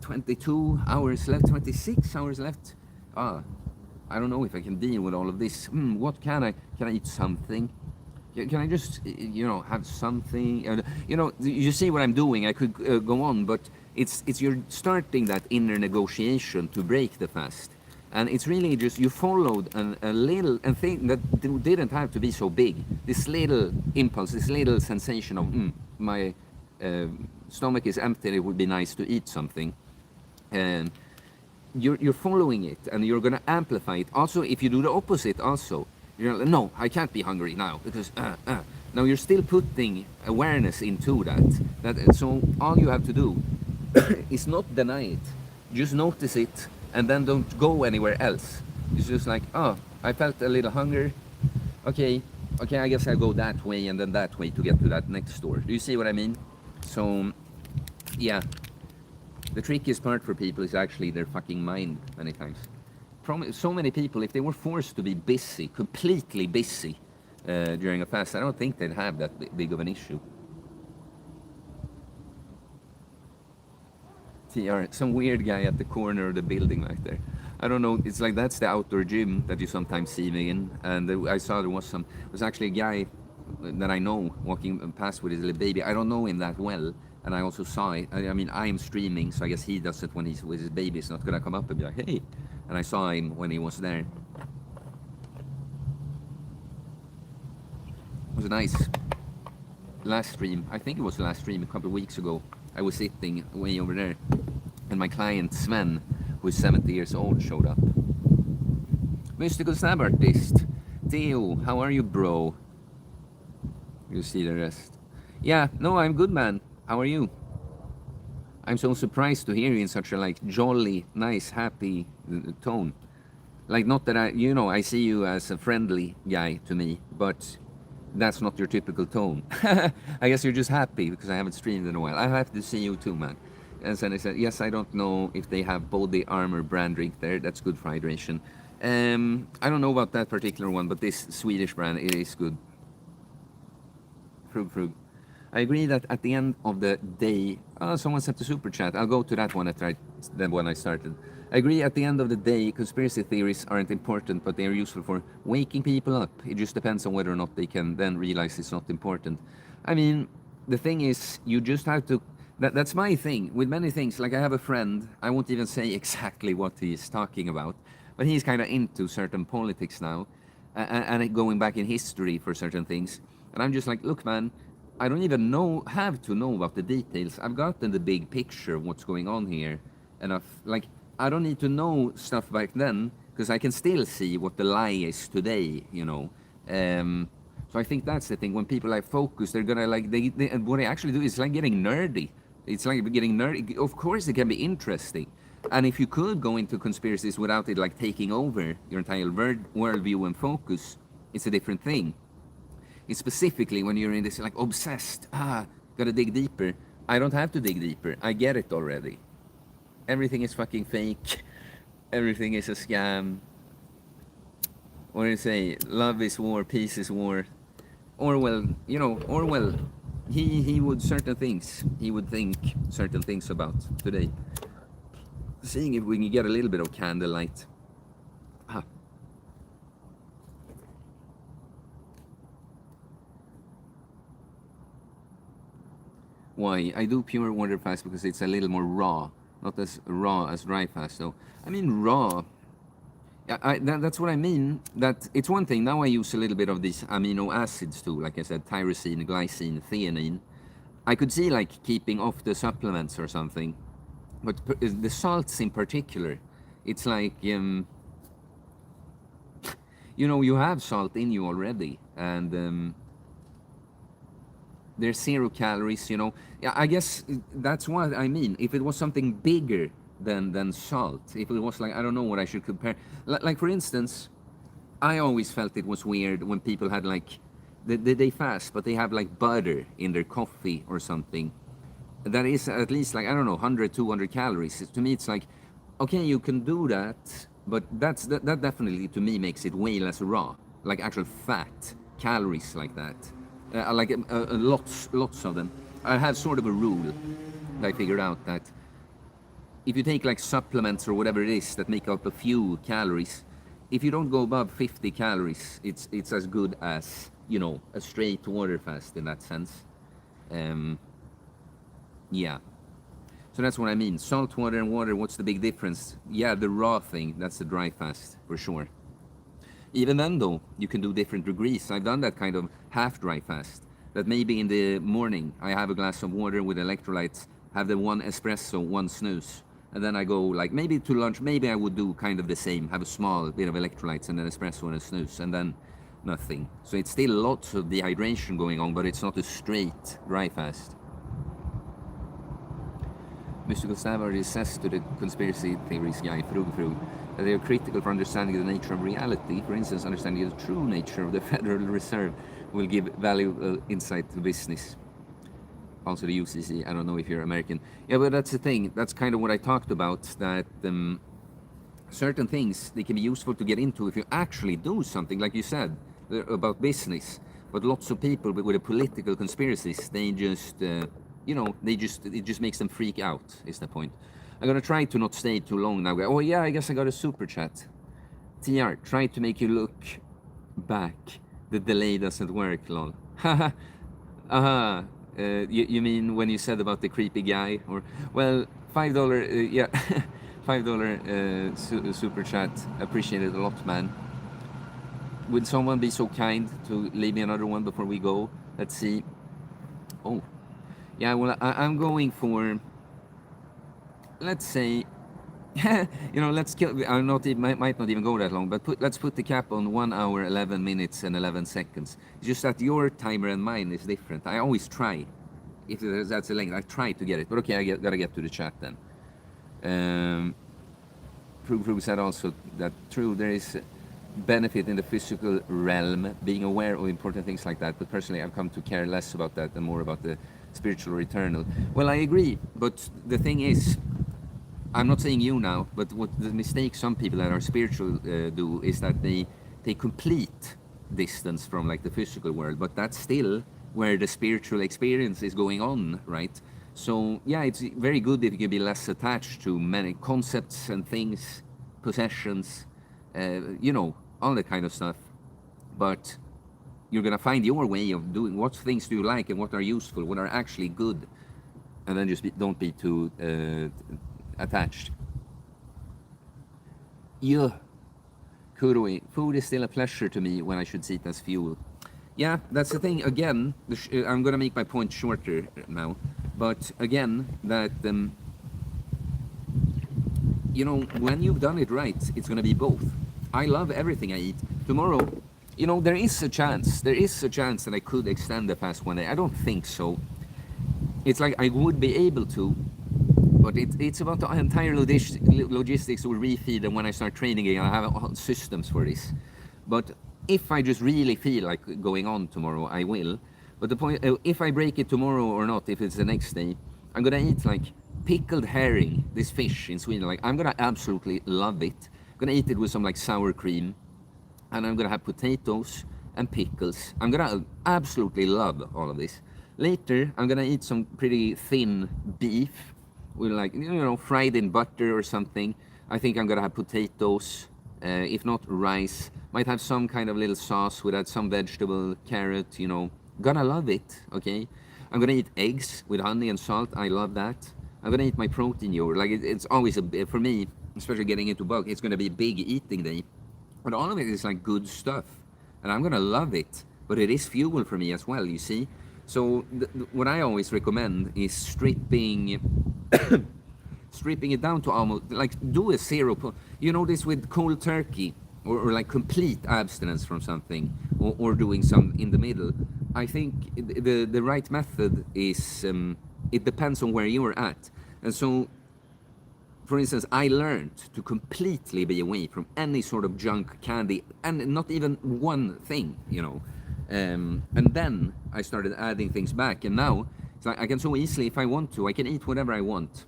22 hours left, 26 hours left. Ah, I don't know if I can deal with all of this. What can I eat something? Can I just, you know, have something? You know, you see what I'm doing. I could go on, but it's you're starting that inner negotiation to break the fast. And it's really just, you followed a little thing that didn't have to be so big. This little impulse, this little sensation of, my stomach is empty, it would be nice to eat something. And you're following it, and you're going to amplify it. Also, if you do the opposite also, you're like, no, I can't be hungry now, because, Now you're still putting awareness into that. So all you have to do is not deny it. Just notice it, and then don't go anywhere else. It's just like, oh, I felt a little hunger. Okay, I guess I'll go that way and then that way to get to that next store. Do you see what I mean? So, yeah. The trickiest part for people is actually their fucking mind many times. So many people, if they were forced to be busy, completely busy during a fast, I don't think they'd have that big of an issue. TR, some weird guy at the corner of the building right there. I don't know, it's like that's the outdoor gym that you sometimes see me in. And I saw there was actually a guy that I know walking past with his little baby. I don't know him that well. And I also saw it. I mean, I am streaming, so I guess he does it when he's with his baby. He's not gonna come up and be like, hey. And I saw him when he was there. It was a nice last stream. I think it was the last stream a couple of weeks ago. I was sitting way over there, and my client Sven, who is 70 years old, showed up. Mystical Stab Artist. Theo, how are you, bro? You see the rest. Yeah, no, I'm good, man. How are you? I'm so surprised to hear you in such a like jolly, nice, happy tone. Like, not that I see you as a friendly guy to me, but that's not your typical tone. I guess you're just happy because I haven't streamed in a while. I have to see you too, man. And then I said, yes, I don't know if they have Body Armor brand drink there. That's good for hydration. I don't know about that particular one, but this Swedish brand, it is good. Frug. I agree that at the end of the day, someone sent a super chat. I'll go to that one after the one I started. I agree at the end of the day, conspiracy theories aren't important, but they are useful for waking people up. It just depends on whether or not they can then realize it's not important. I mean, the thing is, you just have to, that's my thing with many things. Like, I have a friend, I won't even say exactly what he's talking about, but he's kind of into certain politics now, and going back in history for certain things. And I'm just like, look, man, I don't even have to know about the details. I've gotten the big picture of what's going on here enough. Like, I don't need to know stuff back then because I can still see what the lie is today, you know. So I think that's the thing. When people like focus, they're gonna like and what they actually do is like getting nerdy. It's like getting nerdy. Of course, it can be interesting, and if you could go into conspiracies without it like taking over your entire worldview and focus, it's a different thing. It's specifically when you're in this like obsessed. Gotta dig deeper. I don't have to dig deeper. I get it already. Everything is fucking fake. Everything is a scam. What do you say? Love is war, peace is war. Orwell, Orwell, he would certain things. He would think certain things about today. Seeing if we can get a little bit of candlelight. Why? I do pure water fast because it's a little more raw. Not as raw as dry fast though. I mean raw. That's what I mean. That it's one thing. Now I use a little bit of these amino acids too. Like I said, tyrosine, glycine, theanine. I could see like keeping off the supplements or something. But the salts in particular, it's like, you have salt in you already. And there's 0 calories, Yeah, I guess that's what I mean. If it was something bigger than salt, if it was like, I don't know what I should compare. Like for instance, I always felt it was weird when people had like, they fast, but they have like butter in their coffee or something. That is at least like, I don't know, 100, 200 calories. To me, it's like, okay, you can do that, but that definitely to me makes it way less raw, like actual fat, calories like that. Like lots of them. I have sort of a rule that I figured out that if you take like supplements or whatever it is that make up a few calories, if you don't go above 50 calories, it's as good as, a straight water fast in that sense. Yeah. So that's what I mean. Salt water and water, what's the big difference? Yeah, the raw thing, that's the dry fast for sure. Even then though, you can do different degrees. I've done that kind of half dry fast. That maybe in the morning I have a glass of water with electrolytes, have the 1 espresso, 1 snooze. And then I go like maybe to lunch, maybe I would do kind of the same, have a small bit of electrolytes and an espresso and a snooze, and then nothing. So it's still lots of dehydration going on, but it's not a straight dry fast. Mystical Savage says to the conspiracy theories guy, Frug, that they are critical for understanding the nature of reality. For instance, understanding the true nature of the Federal Reserve will give valuable insight to business. Also the UCC, I don't know if you're American. Yeah, but that's the thing. That's kind of what I talked about, that certain things, they can be useful to get into if you actually do something, like you said, about business. But lots of people with the political conspiracies, they just... it just makes them freak out, is the point. I'm gonna try to not stay too long now. Oh yeah, I guess I got a super chat. TR, try to make you look back. The delay doesn't work, lol. Haha. You mean when you said about the creepy guy? Or, well, $5, yeah, $5 super chat. Appreciate it a lot, man. Would someone be so kind to leave me another one before we go? Let's see. Oh. Yeah, well, I'm going for, let's say, let's kill. Might not even go that long, but let's put the cap on 1 hour, 11 minutes, and 11 seconds. It's just that your timer and mine is different. I always try, if that's a length, I try to get it. But okay, gotta get to the chat then. Prue said also that true, there is benefit in the physical realm, being aware of important things like that. But personally, I've come to care less about that and more about the spiritual or eternal. Well, I agree, but the thing is, I'm not saying you now, but what the mistake some people that are spiritual do is that they take complete distance from like the physical world, but that's still where the spiritual experience is going on, right? So yeah, it's very good if you can be less attached to many concepts and things, possessions, all that kind of stuff. But you're gonna find your way of doing what things do you like and what are useful, what are actually good, and then just don't be too attached. Yeah, Kuroi, food is still a pleasure to me when I should see it as fuel. Yeah, that's the thing. Again, I'm gonna make my point shorter now, but again, that you know, when you've done it right, it's going to be both. I love everything I eat. Tomorrow, you know, there is a chance that I could extend the fast one day. I don't think so. It's like I would be able to, but it's about the entire logistics or refeed, and when I start training again, I have systems for this. But if I just really feel like going on tomorrow, I will. But the point, if I break it tomorrow or not, if it's the next day, I'm gonna eat like pickled herring, this fish in Sweden. Like I'm gonna absolutely love it. I'm gonna eat it with some like sour cream, and I'm gonna have potatoes and pickles. I'm gonna absolutely love all of this. Later, I'm gonna eat some pretty thin beef with like, you know, fried in butter or something. I think I'm gonna have potatoes, if not rice. Might have some kind of little sauce with that, some vegetable, carrot, you know. Gonna love it, okay? I'm gonna eat eggs with honey and salt. I love that. I'm gonna eat my protein yogurt. Like it's always for me, especially getting into bulk, it's gonna be a big eating day. But all of it is like good stuff, and I'm gonna love it. But it is fuel for me as well, you see. So what I always recommend is stripping it down to almost like do a zero. You know this with cold turkey, or like complete abstinence from something, or doing some in the middle. I think the right method is it depends on where you are at, and so for instance, I learned to completely be away from any sort of junk candy, and not even one thing, you know. And then I started adding things back, and now it's like I can so easily, if I want to, I can eat whatever I want,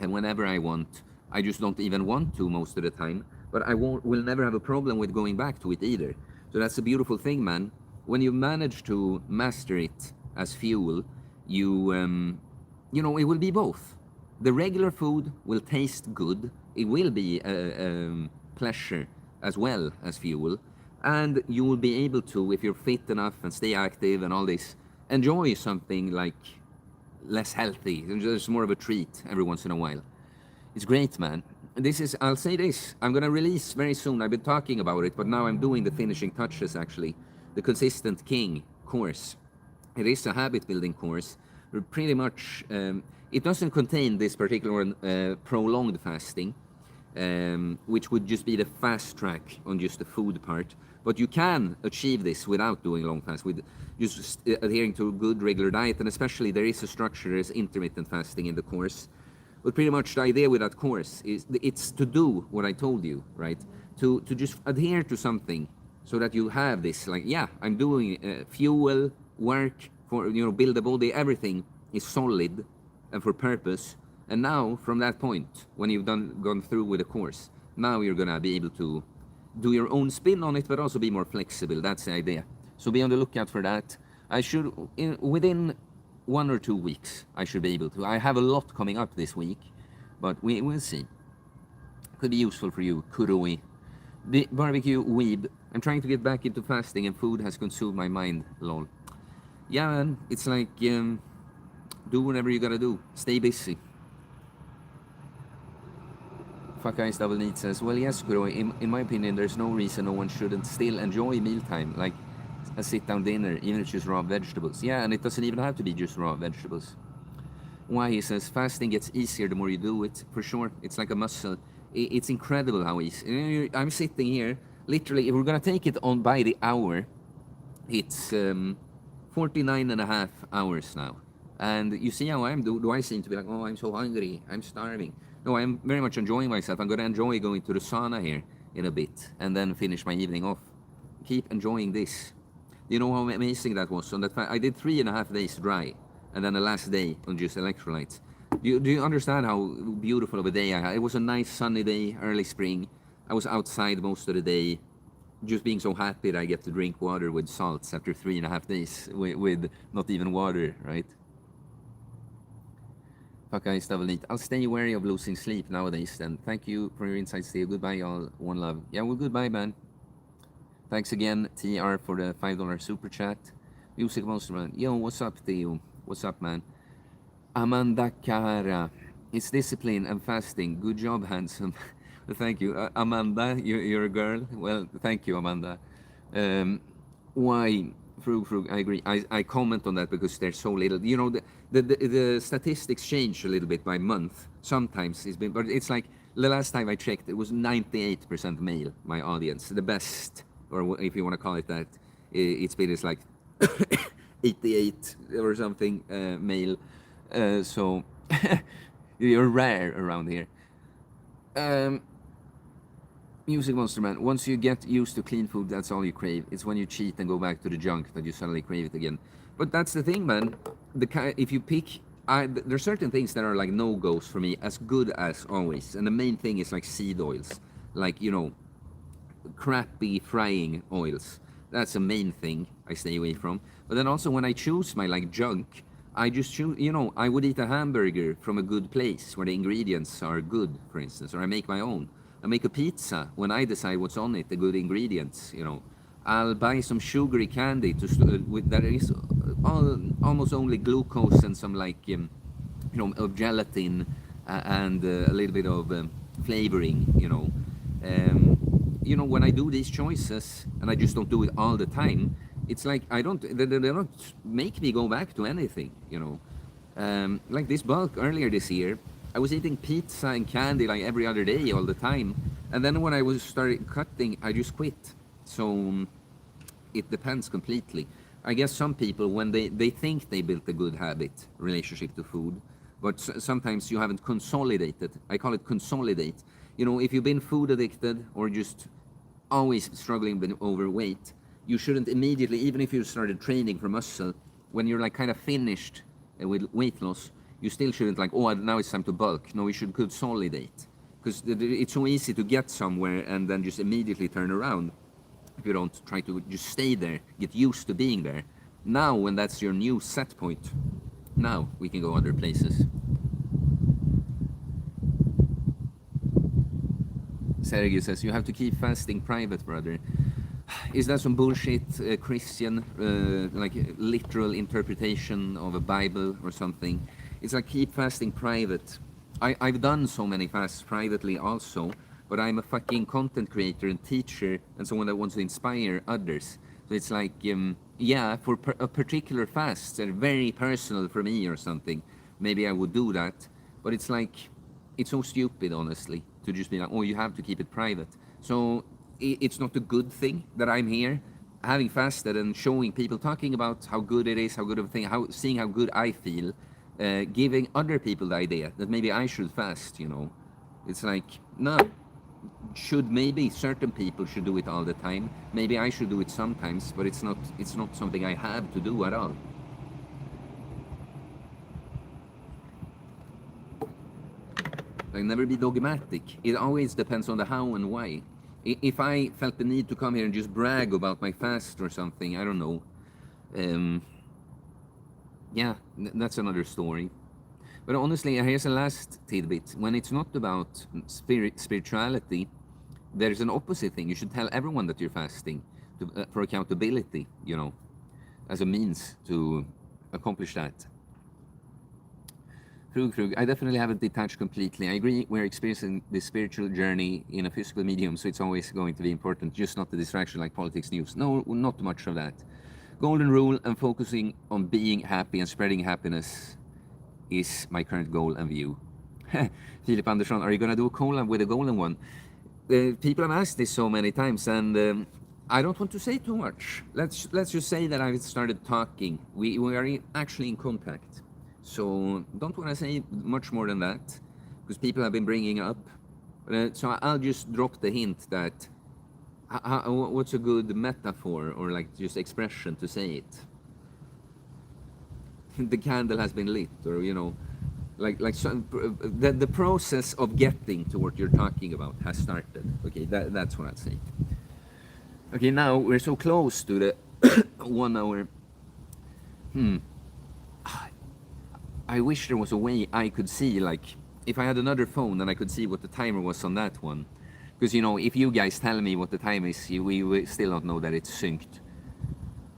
and whenever I want. I just don't even want to most of the time, but will never have a problem with going back to it either. So that's a beautiful thing, man. When you manage to master it as fuel, you know, it will be both. The regular food will taste good. It will be a pleasure as well as fuel. And you will be able to, if you're fit enough and stay active and all this, enjoy something like less healthy. It's more of a treat every once in a while. It's great, man. I'll say this, I'm gonna release very soon. I've been talking about it, but now I'm doing the finishing touches actually. The Consistent King course. It is a habit building course. Pretty much, it doesn't contain this particular prolonged fasting, which would just be the fast track on just the food part. But you can achieve this without doing long fast, with just adhering to a good regular diet, and especially there is a structure, there's intermittent fasting in the course. But pretty much the idea with that course is it's to do what I told you, right? To just adhere to something so that you have this, like, yeah, I'm doing fuel, work, for, you know, build a body, everything is solid and for purpose. And now, from that point, when you've gone through with the course, now you're gonna be able to do your own spin on it, but also be more flexible. That's the idea. So be on the lookout for that. I should, within 1 or 2 weeks, I should be able to. I have a lot coming up this week, but we'll see. Could be useful for you, Kuroi. The barbecue weeb. I'm trying to get back into fasting, and food has consumed my mind, lol. Yeah, man, it's like, do whatever you gotta do. Stay busy. Fuck Ice Double Need says, well, yes, Kuroi, in my opinion, there's no reason no one shouldn't still enjoy mealtime, like a sit-down dinner, even if it's just raw vegetables. Yeah, and it doesn't even have to be just raw vegetables. Why, he says, fasting gets easier the more you do it, for sure. It's like a muscle. It's incredible how easy. I'm sitting here, literally, if we're gonna take it on by the hour, it's 49 and a half hours now. And you see how I am? Do I seem to be like, oh, I'm so hungry, I'm starving? No, I'm very much enjoying myself. I'm gonna enjoy going to the sauna here in a bit, and then finish my evening off. Keep enjoying this. You know how amazing that was? On that, I did 3.5 days dry, and then the last day on just electrolytes. Do you understand how beautiful of a day I had? It was a nice sunny day, early spring. I was outside most of the day, just being so happy that I get to drink water with salts after 3.5 days with not even water, right? Fuck, I still need. I'll stay wary of losing sleep nowadays then. Thank you for your insights, Theo. Goodbye, y'all. One love. Yeah, well, goodbye, man. Thanks again, TR, for the $5 super chat. Music Monster, man. Yo, what's up, Theo? What's up, man? Amanda Cara. It's discipline and fasting. Good job, handsome. Thank you. Amanda, you're a girl? Well, thank you, Amanda. Why? Frug, I agree. I comment on that because there's so little. You know, the statistics change a little bit by month. Sometimes it's been, but it's like The last time I checked, it was 98% male, my audience. The best, or if you want to call it that, it's been is like 88 or something male. So you're rare around here. Music Monster Man. Once you get used to clean food, that's all you crave. It's when you cheat and go back to the junk that you suddenly crave it again. But that's the thing, man. If you pick, there are certain things that are like no-goes for me, as good as always. And the main thing is like seed oils, like crappy frying oils. That's the main thing I stay away from. But then also when I choose my like junk, I just choose. I would eat a hamburger from a good place where the ingredients are good, for instance, or I make my own. I make a pizza when I decide what's on it, the good ingredients. I'll buy some sugary candy that is almost only glucose and some like of gelatin and a little bit of flavoring. When I do these choices and I just don't do it all the time, it's like they don't make me go back to anything. Like this bulk earlier this year, I was eating pizza and candy like every other day all the time, and then when I started cutting, I just quit. So it depends completely. I guess some people, when they think they built a good habit relationship to food, but sometimes you haven't consolidated. I call it consolidate. If you've been food addicted or just always struggling with overweight, you shouldn't immediately, even if you started training for muscle, when you're like kind of finished with weight loss, you still shouldn't like, oh, now it's time to bulk. No, you should consolidate, because it's so easy to get somewhere and then just immediately turn around if you don't try to just stay there, get used to being there. Now, when that's your new set point, now we can go other places. Sergey says, you have to keep fasting private, brother. Is that some bullshit Christian, like literal interpretation of a Bible or something? It's like keep fasting private. I've done so many fasts privately also, but I'm a fucking content creator and teacher and someone that wants to inspire others. So it's like, for a particular fast, they're very personal for me or something, maybe I would do that. But it's like, it's so stupid, honestly, to just be like, oh, you have to keep it private. So it's not a good thing that I'm here having fasted and showing people, talking about how good it is, how good of a thing, seeing how good I feel, giving other people the idea that maybe I should fast. It's like, no, maybe certain people should do it all the time, maybe I should do it sometimes, but it's not something I have to do at all. Like, never be dogmatic. It always depends on the how and why. If I felt the need to come here and just brag about my fast or something, I don't know. That's another story. But honestly, here's a last tidbit. When it's not about spirituality, there's an opposite thing. You should tell everyone that you're fasting for accountability, as a means to accomplish that. Krug, I definitely haven't detached completely. I agree, we're experiencing the spiritual journey in a physical medium, so it's always going to be important, just not the distraction like politics news. No, not much of that. Golden rule and focusing on being happy and spreading happiness is my current goal and view. Philip Andersson, are you going to do a collab with a golden one? People have asked this so many times, and I don't want to say too much. Let's just say that I've started talking. We are actually in contact. So don't want to say much more than that, because people have been bringing up. So I'll just drop the hint that what's a good metaphor or like just expression to say it? The candle has been lit, or the process of getting to what you're talking about has started. Okay, that's what I'd say. Okay, now we're so close to the 1 hour. I wish there was a way I could see, like, if I had another phone and I could see what the timer was on that one. Because, if you guys tell me what the time is, we still don't know that it's synced.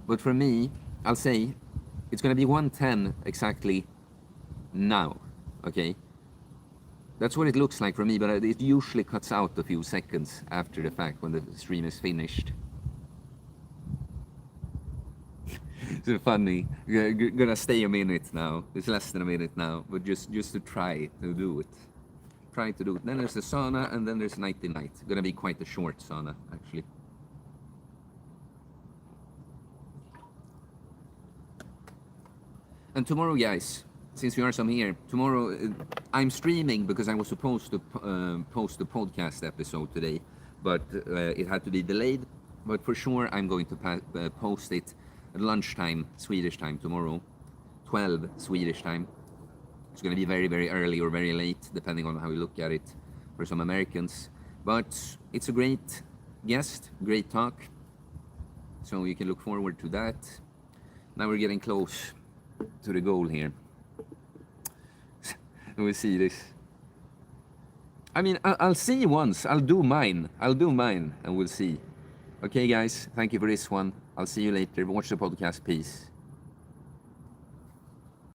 But for me, I'll say it's going to be 1:10 exactly now, okay? That's what it looks like for me, but it usually cuts out a few seconds after the fact when the stream is finished. It's funny. Gonna stay a minute now. It's less than a minute now, but just to try to do it. try to do it. Then there's the sauna, and then there's nighty night. Gonna be quite a short sauna, actually. And tomorrow, guys, since you are some here, tomorrow I'm streaming because I was supposed to post the podcast episode today, but it had to be delayed. But for sure, I'm going to post it at lunchtime, Swedish time tomorrow, 12 Swedish time. It's going to be very, very early or very late, depending on how you look at it for some Americans. But it's a great guest, great talk. So you can look forward to that. Now we're getting close to the goal here. We'll see this. I mean, I'll see once. I'll do mine, and we'll see. Okay, guys, thank you for this one. I'll see you later. Watch the podcast. Peace.